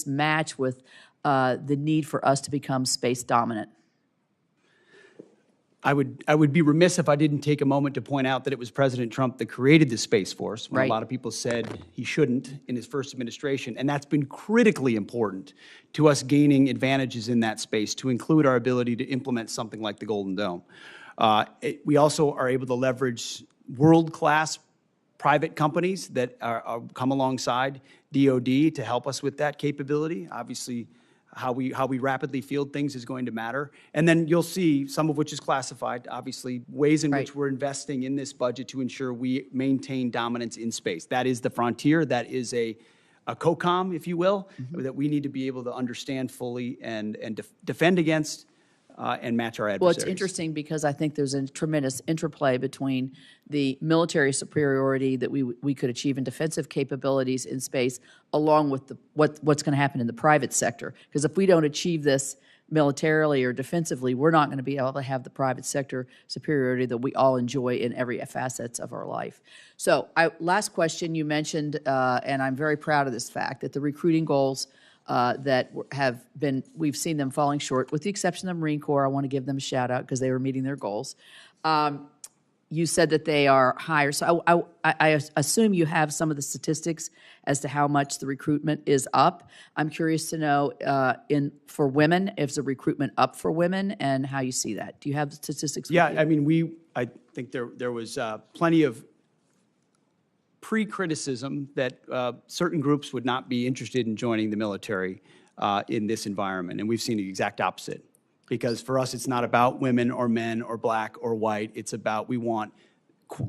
match with the need for us to become space dominant? I would be remiss if I didn't take a moment to point out that it was President Trump that created the Space Force, when a lot of people said he shouldn't in his first administration, and that's been critically important to us gaining advantages in that space, to include our ability to implement something like the Golden Dome. We also are able to leverage world-class private companies that come alongside DoD to help us with that capability. Obviously, how we rapidly field things is going to matter. And then you'll see, some of which is classified, obviously, ways in which we're investing in this budget to ensure we maintain dominance in space. That is the frontier. That is a COCOM, if you will, that we need to be able to understand fully and defend against and match our adversaries. Well, it's interesting because I think there's a tremendous interplay between the military superiority that we could achieve in defensive capabilities in space, along with what's going to happen in the private sector. Because if we don't achieve this militarily or defensively, we're not going to be able to have the private sector superiority that we all enjoy in every facets of our life. So, last question, you mentioned, and I'm very proud of this fact, that the recruiting goals that have been, we've seen them falling short, with the exception of the Marine Corps. I want to give them a shout out because they were meeting their goals. You said that they are higher. So I assume you have some of the statistics as to how much the recruitment is up. I'm curious to know for women, is the recruitment up for women, and how you see that? Do you have the statistics? Yeah, I mean, I think there was plenty of pre-criticism that certain groups would not be interested in joining the military in this environment, and we've seen the exact opposite. Because for us, it's not about women or men or black or white. It's about, we want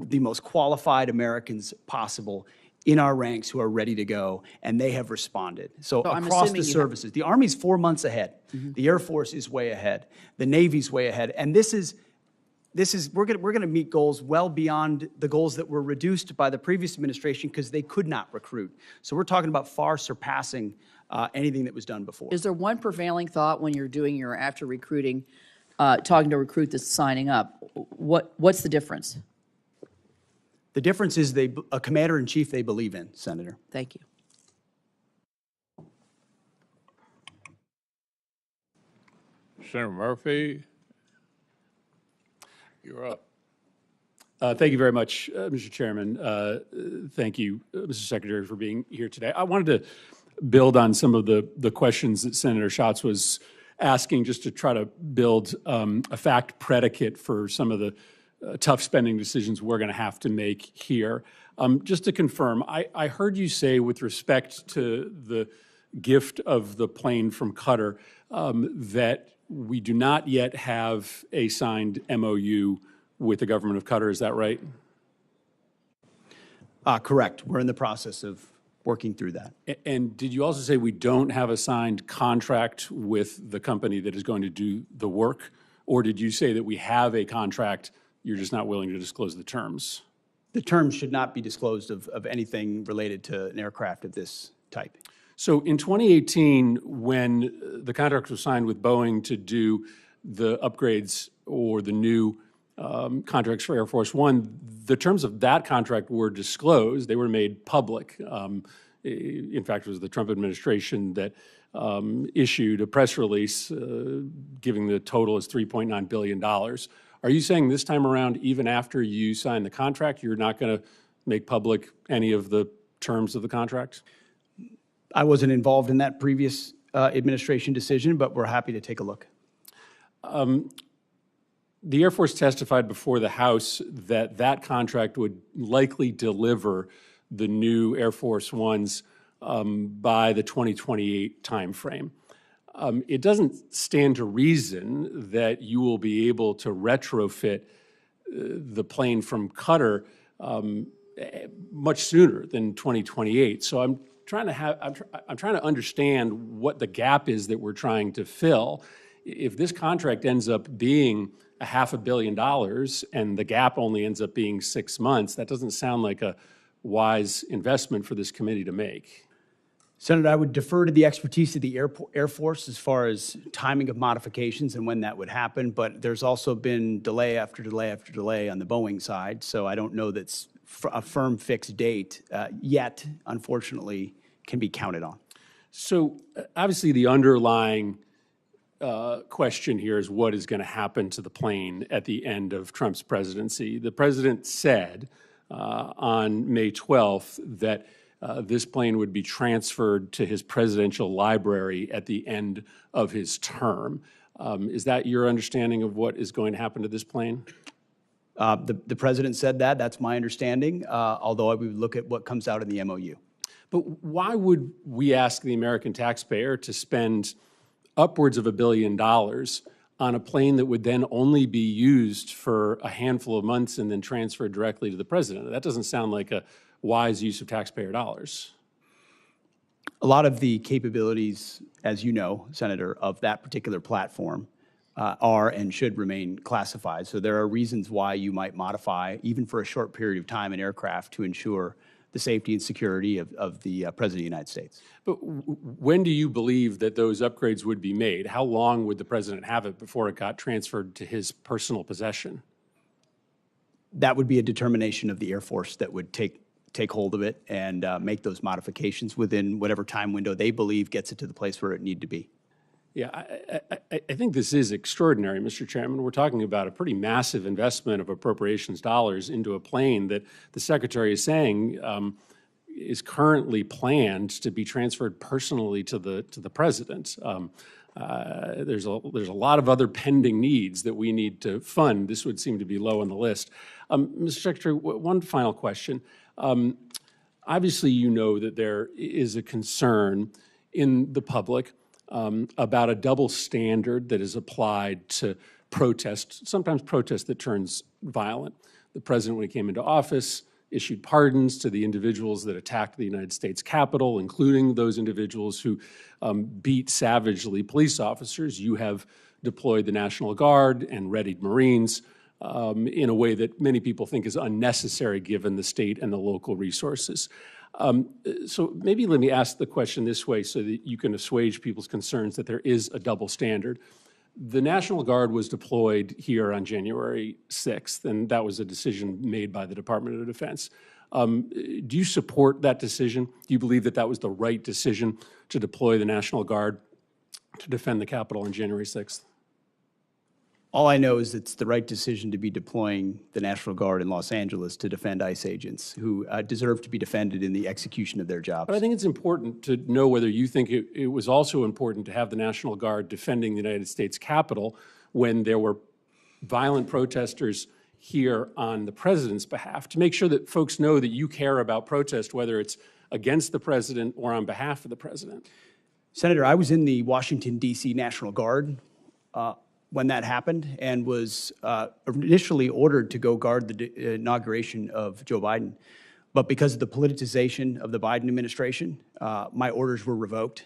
the most qualified Americans possible in our ranks who are ready to go, and they have responded. So across the services, the Army's 4 months ahead. The Air Force is way ahead. The Navy's way ahead. And we're going to meet goals well beyond the goals that were reduced by the previous administration because they could not recruit. So we're talking about far surpassing anything that was done before. Is there one prevailing thought when you're doing your after recruiting, talking to a recruit that's signing up? What's the difference? The difference is a commander-in-chief they believe in, Senator. Thank you. Senator Murphy, you're up. Thank you very much, Mr. Chairman. Thank you, Mr. Secretary, for being here today. I wanted to build on some of the questions that Senator Schatz was asking, just to try to build a fact predicate for some of the tough spending decisions we're going to have to make here. Just to confirm, I heard you say with respect to the gift of the plane from Qatar that we do not yet have a signed MOU with the government of Qatar. Is that right? Correct. We're in the process of working through that. And did you also say we don't have a signed contract with the company that is going to do the work? Or did you say that we have a contract, you're just not willing to disclose the terms? The terms should not be disclosed of anything related to an aircraft of this type. So in 2018, when the contract was signed with Boeing to do the upgrades or the new contracts for Air Force One, the terms of that contract were disclosed. They were made public. In fact, it was the Trump administration that issued a press release giving the total as $3.9 billion. Are you saying this time around, even after you sign the contract, you're not going to make public any of the terms of the contract? I wasn't involved in that previous administration decision, but we're happy to take a look. The Air Force testified before the House that that contract would likely deliver the new Air Force Ones by the 2028 timeframe. It doesn't stand to reason that you will be able to retrofit the plane from Qatar much sooner than 2028. So I'm trying to understand what the gap is that we're trying to fill. If this contract ends up being $500 million and the gap only ends up being 6 months, that doesn't sound like a wise investment for this committee to make. Senator, I would defer to the expertise of the Air Force as far as timing of modifications and when that would happen, but there's also been delay after delay after delay on the Boeing side, so I don't know that's a firm fixed date yet, unfortunately, can be counted on. So obviously the underlying question here is what is going to happen to the plane at the end of Trump's presidency. The president said on May 12th that this plane would be transferred to his presidential library at the end of his term. Is that your understanding of what is going to happen to this plane? The president said that. That's my understanding, although I would look at what comes out in the MOU. But why would we ask the American taxpayer to spend upwards of $1 billion on a plane that would then only be used for a handful of months and then transferred directly to the president? That doesn't sound like a wise use of taxpayer dollars. A lot of the capabilities, as you know, Senator, of that particular platform are and should remain classified. So there are reasons why you might modify, even for a short period of time, an aircraft to ensure the safety and security of the President of the United States. But when do you believe that those upgrades would be made? How long would the president have it before it got transferred to his personal possession? That would be a determination of the Air Force that would take hold of it and make those modifications within whatever time window they believe gets it to the place where it need to be. Yeah, I think this is extraordinary, Mr. Chairman. We're talking about a pretty massive investment of appropriations dollars into a plane that the Secretary is saying is currently planned to be transferred personally to the President. There's a lot of other pending needs that we need to fund. This would seem to be low on the list. Mr. Secretary, one final question. Obviously, you know that there is a concern in the public about a double standard that is applied to protest, sometimes protest that turns violent. The president, when he came into office, issued pardons to the individuals that attacked the United States Capitol, including those individuals who beat savagely police officers. You have deployed the National Guard and readied Marines in a way that many people think is unnecessary given the state and the local resources. So maybe let me ask the question this way so that you can assuage people's concerns that there is a double standard. The National Guard was deployed here on January 6th, and that was a decision made by the Department of Defense. Do you support that decision? Do you believe that that was the right decision to deploy the National Guard to defend the Capitol on January 6th? All I know is it's the right decision to be deploying the National Guard in Los Angeles to defend ICE agents who deserve to be defended in the execution of their jobs. But I think it's important to know whether you think it was also important to have the National Guard defending the United States Capitol when there were violent protesters here on the president's behalf, to make sure that folks know that you care about protest, whether it's against the president or on behalf of the president. Senator, I was in the Washington, D.C. National Guard when that happened and was initially ordered to go guard the inauguration of Joe Biden. But because of the politicization of the Biden administration, my orders were revoked.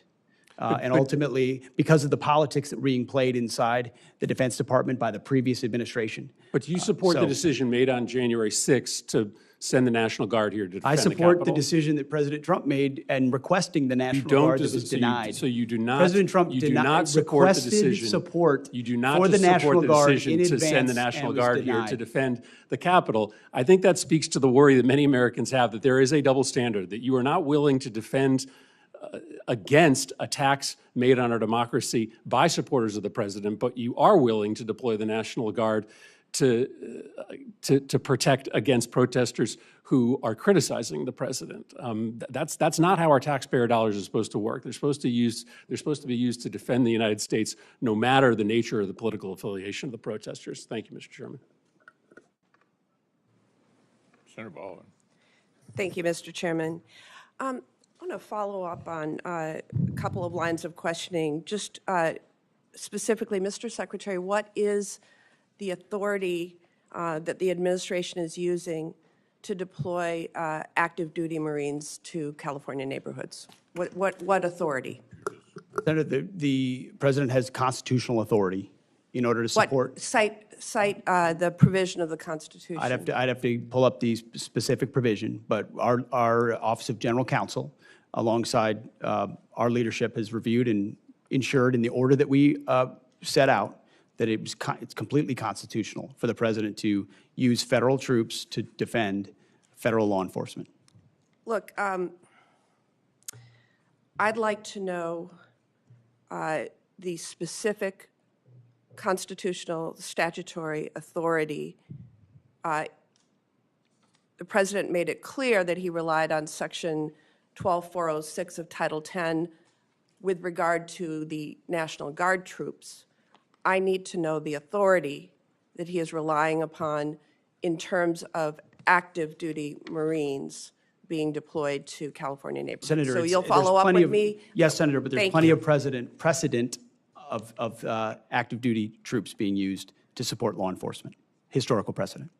And ultimately, because of the politics that were being played inside the Defense Department by the previous administration. But you support the decision made on January 6th to send the National Guard here to defend I the support the Capitol? decision that President Trump made and requesting the National Guard that was denied. So you do not. President Trump you do not support the requested decision. support You do not for the support National the Guard decision in to send the advance National and was Guard here denied. to defend the Capitol. I think that speaks to the worry that many Americans have that there is a double standard, that you are not willing to defend against attacks made on our democracy by supporters of the president, but you are willing to deploy the National Guard to protect against protesters who are criticizing the president. That's not how our taxpayer dollars are supposed to work. They're supposed to be used to defend the United States, no matter the nature of the political affiliation of the protesters. Thank you, Mr. Chairman. Senator Baldwin. Thank you, Mr. Chairman. I want to follow up on a couple of lines of questioning. Just specifically, Mr. Secretary, what is the authority that the administration is using to deploy active duty Marines to California neighborhoods? What authority? Senator, the president has constitutional authority in order to support. Cite the provision of the Constitution. I'd have to pull up the specific provision, but our Office of General Counsel, alongside our leadership, has reviewed and ensured in the order that we set out that it's completely constitutional for the president to use federal troops to defend federal law enforcement. Look, I'd like to know the specific constitutional statutory authority. The president made it clear that he relied on Section 12406 of Title 10 with regard to the National Guard troops. I need to know the authority that he is relying upon in terms of active duty Marines being deployed to California neighborhoods. Senator, so you'll there's follow up plenty with of- me? Yes, Senator, but there's Thank plenty you. of precedent of active duty troops being used to support law enforcement, historical precedent.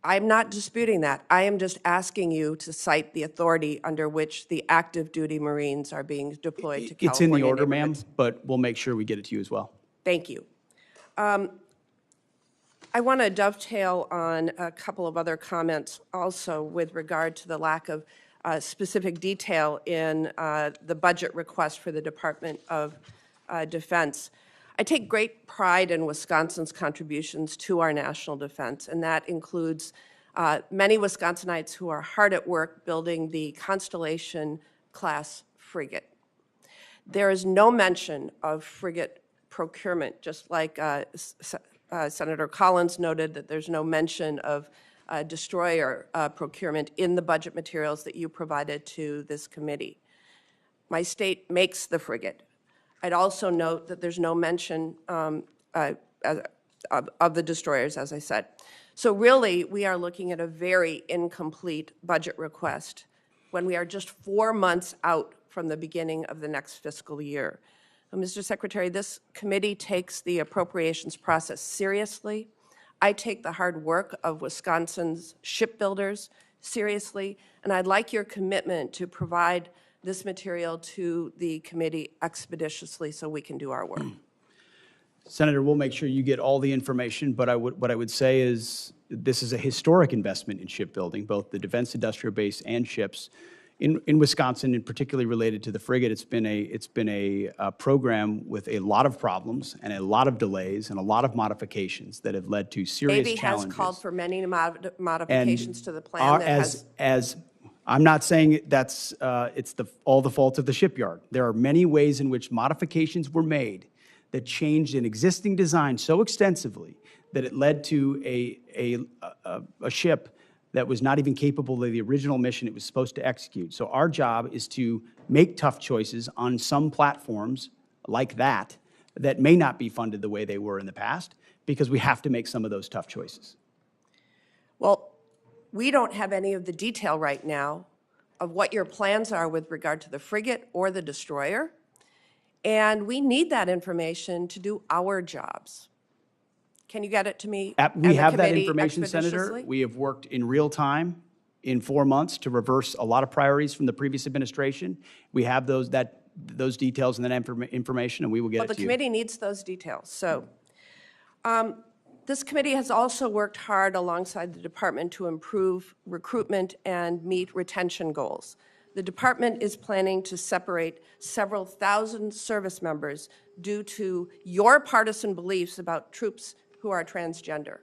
I'm not disputing that. I am just asking you to cite the authority under which the active duty Marines are being deployed to California It's in the order, ma'am, neighborhoods. but we'll make sure we get it to you as well. Thank you. I want to dovetail on a couple of other comments also with regard to the lack of specific detail in the budget request for the Department of Defense. I take great pride in Wisconsin's contributions to our national defense, and that includes many Wisconsinites who are hard at work building the Constellation-class frigate. There is no mention of frigate procurement, just like Senator Collins noted that there's no mention of destroyer procurement in the budget materials that you provided to this committee. My state makes the frigate. I'd also note that there's no mention of the destroyers, as I said. So really, we are looking at a very incomplete budget request when we are just 4 months out from the beginning of the next fiscal year. Mr. Secretary, this committee takes the appropriations process seriously. I take the hard work of Wisconsin's shipbuilders seriously, and I'd like your commitment to provide this material to the committee expeditiously so we can do our work. Senator, we'll make sure you get all the information, but what I would say is this is a historic investment in shipbuilding, both the defense industrial base and ships. In Wisconsin, and particularly related to the frigate, it's been a program with a lot of problems and a lot of delays and a lot modifications that have led to serious Navy challenges. has called for many modifications to the plan that has. I'm not saying that's all the fault of the shipyard. There are many ways in which modifications were made that changed an existing design so extensively that it led to a ship that was not even capable of the original mission it was supposed to execute. So our job is to make tough choices on some platforms like that may not be funded the way they were in the past, because we have to make some of those tough choices. Well, we don't have any of the detail right now of what your plans are with regard to the frigate or the destroyer, and we need that information to do our jobs. Can you get it to me and We the have that committee information, Senator. expeditiously? We have worked in real time in 4 months to reverse a lot of priorities from the previous administration. We have those details and that information, and we will get Well, it the to you. committee needs those details. So this committee has also worked hard alongside the department to improve recruitment and meet retention goals. The department is planning to separate several thousand service members due to your partisan beliefs about troops who are transgender.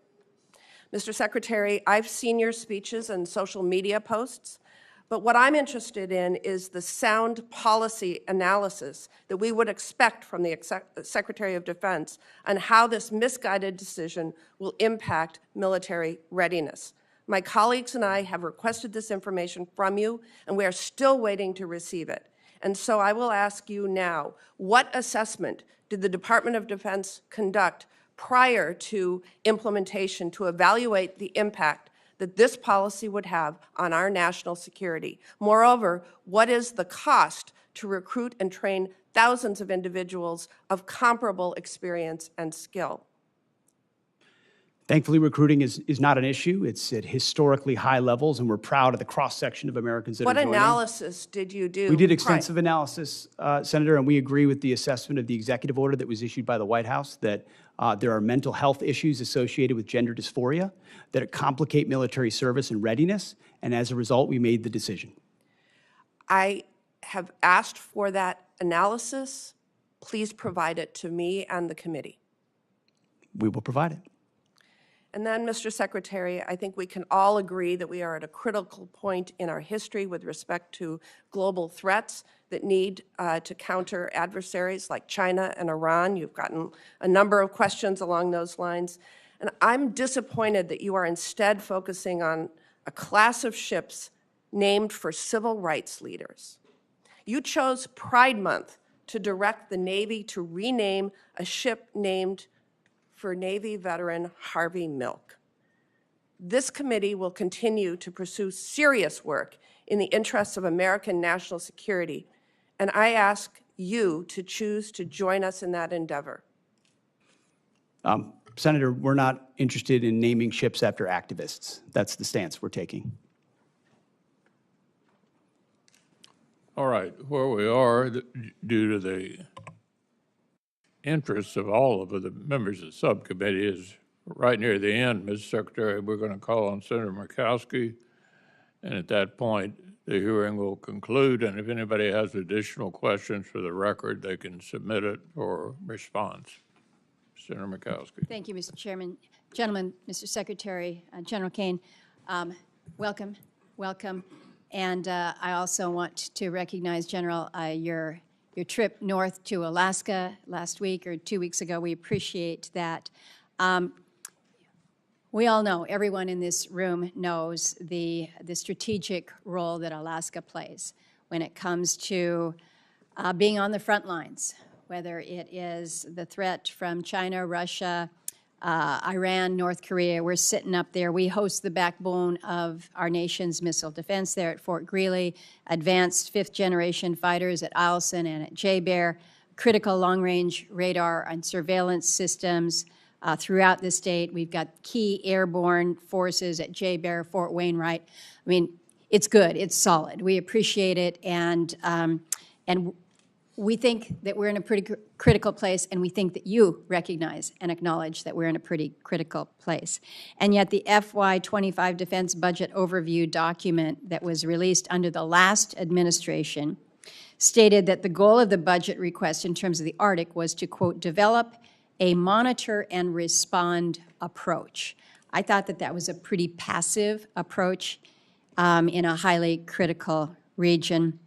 Mr. Secretary, I've seen your speeches and social media posts, but what I'm interested in is the sound policy analysis that we would expect from the Secretary of Defense on how this misguided decision will impact military readiness. My colleagues and I have requested this information from you, and we are still waiting to receive it. And so I will ask you now, what assessment did the Department of Defense conduct prior to implementation to evaluate the impact that this policy would have on our national security? Moreover, what is the cost to recruit and train thousands of individuals of comparable experience and skill? Thankfully, recruiting is not an issue. It's at historically high levels, and we're proud of the cross-section of Americans that are joining. What analysis did you do? We did extensive analysis, Senator, and we agree with the assessment of the executive order that was issued by the White House that there are mental health issues associated with gender dysphoria that complicate military service and readiness, and as a result, we made the decision. I have asked for that analysis. Please provide it to me and the committee. We will provide it. And then, Mr. Secretary, I think we can all agree that we are at a critical point in our history with respect to global threats that need to counter adversaries like China and Iran. You've gotten a number of questions along those lines. And I'm disappointed that you are instead focusing on a class of ships named for civil rights leaders. You chose Pride Month to direct the Navy to rename a ship named for Navy veteran Harvey Milk. This committee will continue to pursue serious work in the interests of American national security, and I ask you to choose to join us in that endeavor. Senator, we're not interested in naming ships after activists. That's the stance we're taking. All right, where we are, due to the interests of all of the members of the subcommittee, is right near the end, Mr. Secretary. We're going to call on Senator Murkowski, and at that point, the hearing will conclude, and if anybody has additional questions for the record, they can submit it for response. Senator Murkowski. Thank you, Mr. Chairman. Gentlemen, Mr. Secretary, General Kaine, welcome, welcome. And I also want to recognize, General, your trip north to Alaska last week or 2 weeks ago. We appreciate that. We all know, everyone in this room knows the strategic role that Alaska plays when it comes to being on the front lines, whether it is the threat from China, Russia, Iran, North Korea. We're sitting up there. We host the backbone of our nation's missile defense there at Fort Greely, advanced fifth-generation fighters at Eielson and at J-Bear, critical long-range radar and surveillance systems throughout the state. We've got key airborne forces at J-Bear, Fort Wainwright. I mean, it's good. It's solid. We appreciate it, and we think that we're in a pretty critical place, and we think that you recognize and acknowledge that we're in a pretty critical place. And yet the FY25 Defense Budget Overview document that was released under the last administration stated that the goal of the budget request in terms of the Arctic was to, quote, develop a monitor and respond approach. I thought that that was a pretty passive approach in a highly critical region.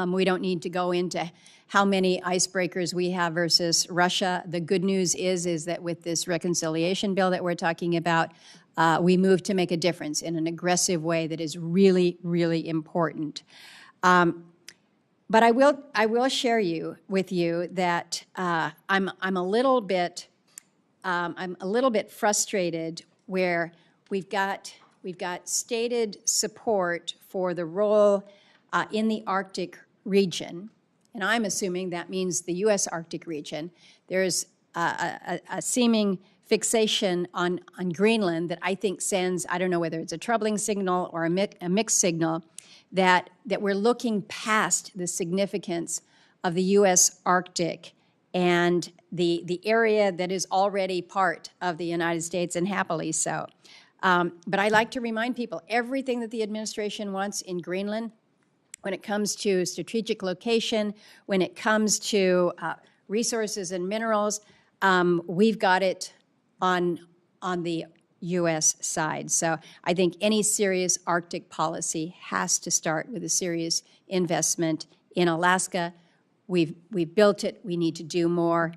We don't need to go into how many icebreakers we have versus Russia. The good news is that with this reconciliation bill that we're talking about, we move to make a difference in an aggressive way that is really, really important. But I will share with you that I'm a little bit frustrated where we've got stated support for the role in the Arctic region, and I'm assuming that means the U.S. Arctic region. There's a seeming fixation on Greenland that I think sends, I don't know whether it's a troubling signal or a mixed signal, that we're looking past the significance of the U.S. Arctic and the area that is already part of the United States, and happily so. But I like to remind people, everything that the administration wants in Greenland, when it comes to strategic location, when it comes to resources and minerals, we've got it on the U.S. side. So I think any serious Arctic policy has to start with a serious investment in Alaska. We've built it. We need to do more.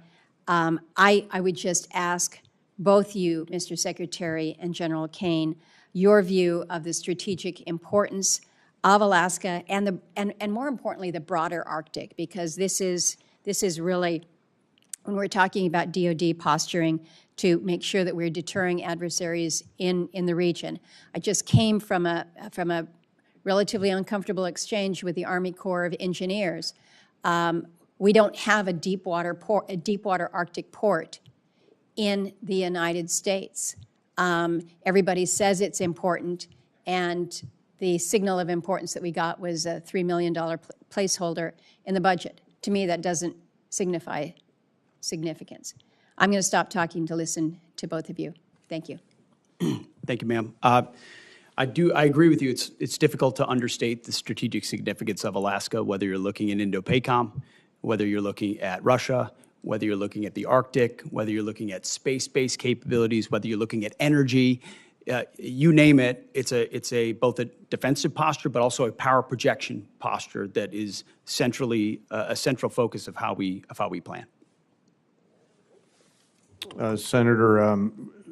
I would just ask both you, Mr. Secretary, and General Kaine, your view of the strategic importance of Alaska and more importantly, the broader Arctic, because this is really, when we're talking about DoD posturing to make sure that we're deterring adversaries in the region. I just came from a relatively uncomfortable exchange with the Army Corps of Engineers. We don't have a deep water Arctic port in the United States. Everybody says it's important, and the signal of importance that we got was a $3 million placeholder in the budget. To me, that doesn't signify significance. I'm going to stop talking to listen to both of you. Thank you. Thank you, ma'am. I agree with you. It's difficult to understate the strategic significance of Alaska, whether you're looking in Indo-PACOM, whether you're looking at Russia, whether you're looking at the Arctic, whether you're looking at space-based capabilities, whether you're looking at energy. You name it, it's both a defensive posture, but also a power projection posture that is centrally a central focus of how we plan. Senator,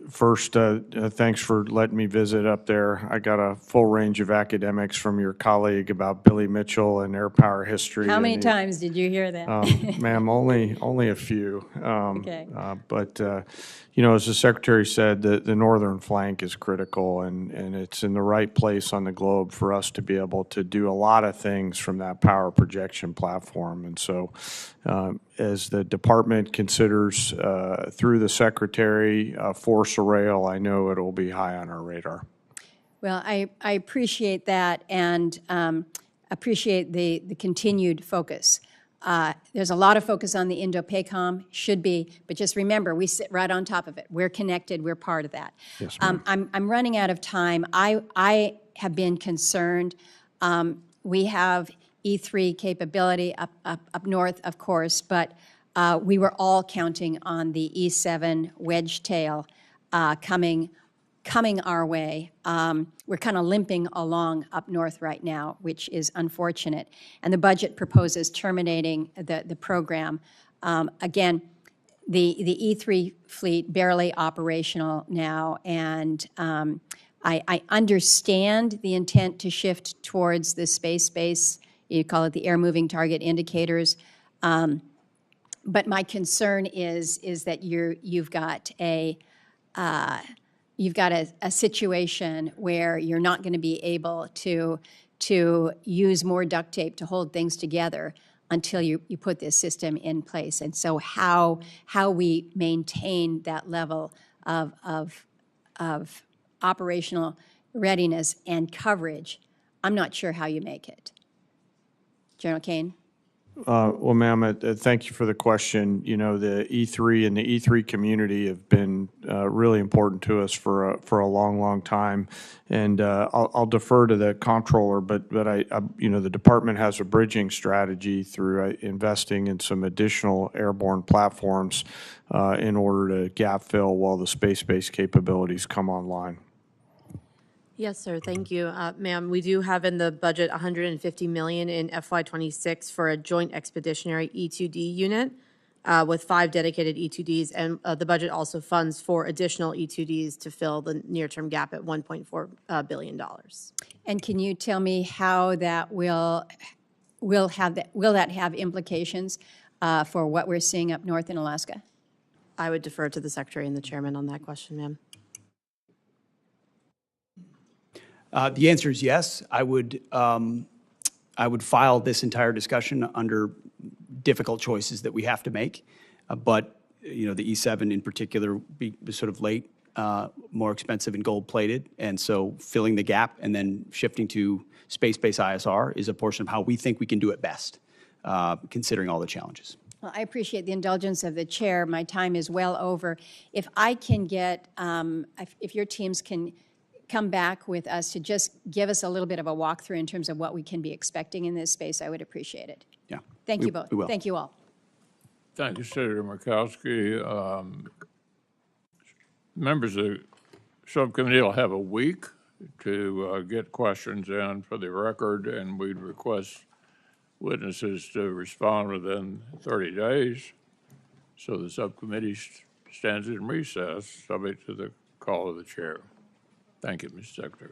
first, thanks for letting me visit up there. I got a full range of academics from your colleague about Billy Mitchell and air power history. How many times did you hear that? Ma'am, only a few. Okay. But, you know, as the Secretary said, the northern flank is critical, and it's in the right place on the globe for us to be able to do a lot of things from that power projection platform. And so as the department considers through the Secretary force rail, I know it will be high on our radar. Well, I appreciate that, and appreciate the continued focus. There's a lot of focus on the Indo-PACOM, should be, but just remember, we sit right on top of it. We're connected, we're part of that. Yes, ma'am. I'm running out of time. I have been concerned. We have E3 capability up north, of course, but we were all counting on the E7 wedge tail coming our way. We're kind of limping along up north right now, which is unfortunate. And the budget proposes terminating the program. Again, the E3 fleet barely operational now, and I understand the intent to shift towards the space-based, you call it the air-moving target indicators. But my concern is that you've got a situation where you're not going to be able to use more duct tape to hold things together until you put this system in place. And so how we maintain that level of operational readiness and coverage, I'm not sure how you make it. General Kaine? Well, ma'am, thank you for the question. You know, the E3 and the E3 community have been really important to us for a long, long time. And I'll defer to the comptroller, but you know, the department has a bridging strategy through investing in some additional airborne platforms in order to gap fill while the space-based capabilities come online. Yes, sir. Thank you. Ma'am, we do have in the budget $150 million in FY26 for a joint expeditionary E2D unit with 5 dedicated E2Ds. And the budget also funds 4 additional E2Ds to fill the near-term gap at $1.4 billion. And can you tell me how that will that have implications for what we're seeing up north in Alaska? I would defer to the Secretary and the Chairman on that question, ma'am. The answer is yes. I would file this entire discussion under difficult choices that we have to make. But, you know, the E7 in particular was sort of late, more expensive and gold-plated. And so filling the gap and then shifting to space-based ISR is a portion of how we think we can do it best, considering all the challenges. Well, I appreciate the indulgence of the chair. My time is well over. If I can get, if your teams can come back with us to just give us a little bit of a walkthrough in terms of what we can be expecting in this space, I would appreciate it. Yeah. Thank you both. We will. Thank you all. Thank you, Senator Murkowski. Members of the subcommittee will have a week to get questions in for the record, and we'd request witnesses to respond within 30 days. So the subcommittee stands in recess, subject to the call of the chair. Thank you, Mr. Secretary.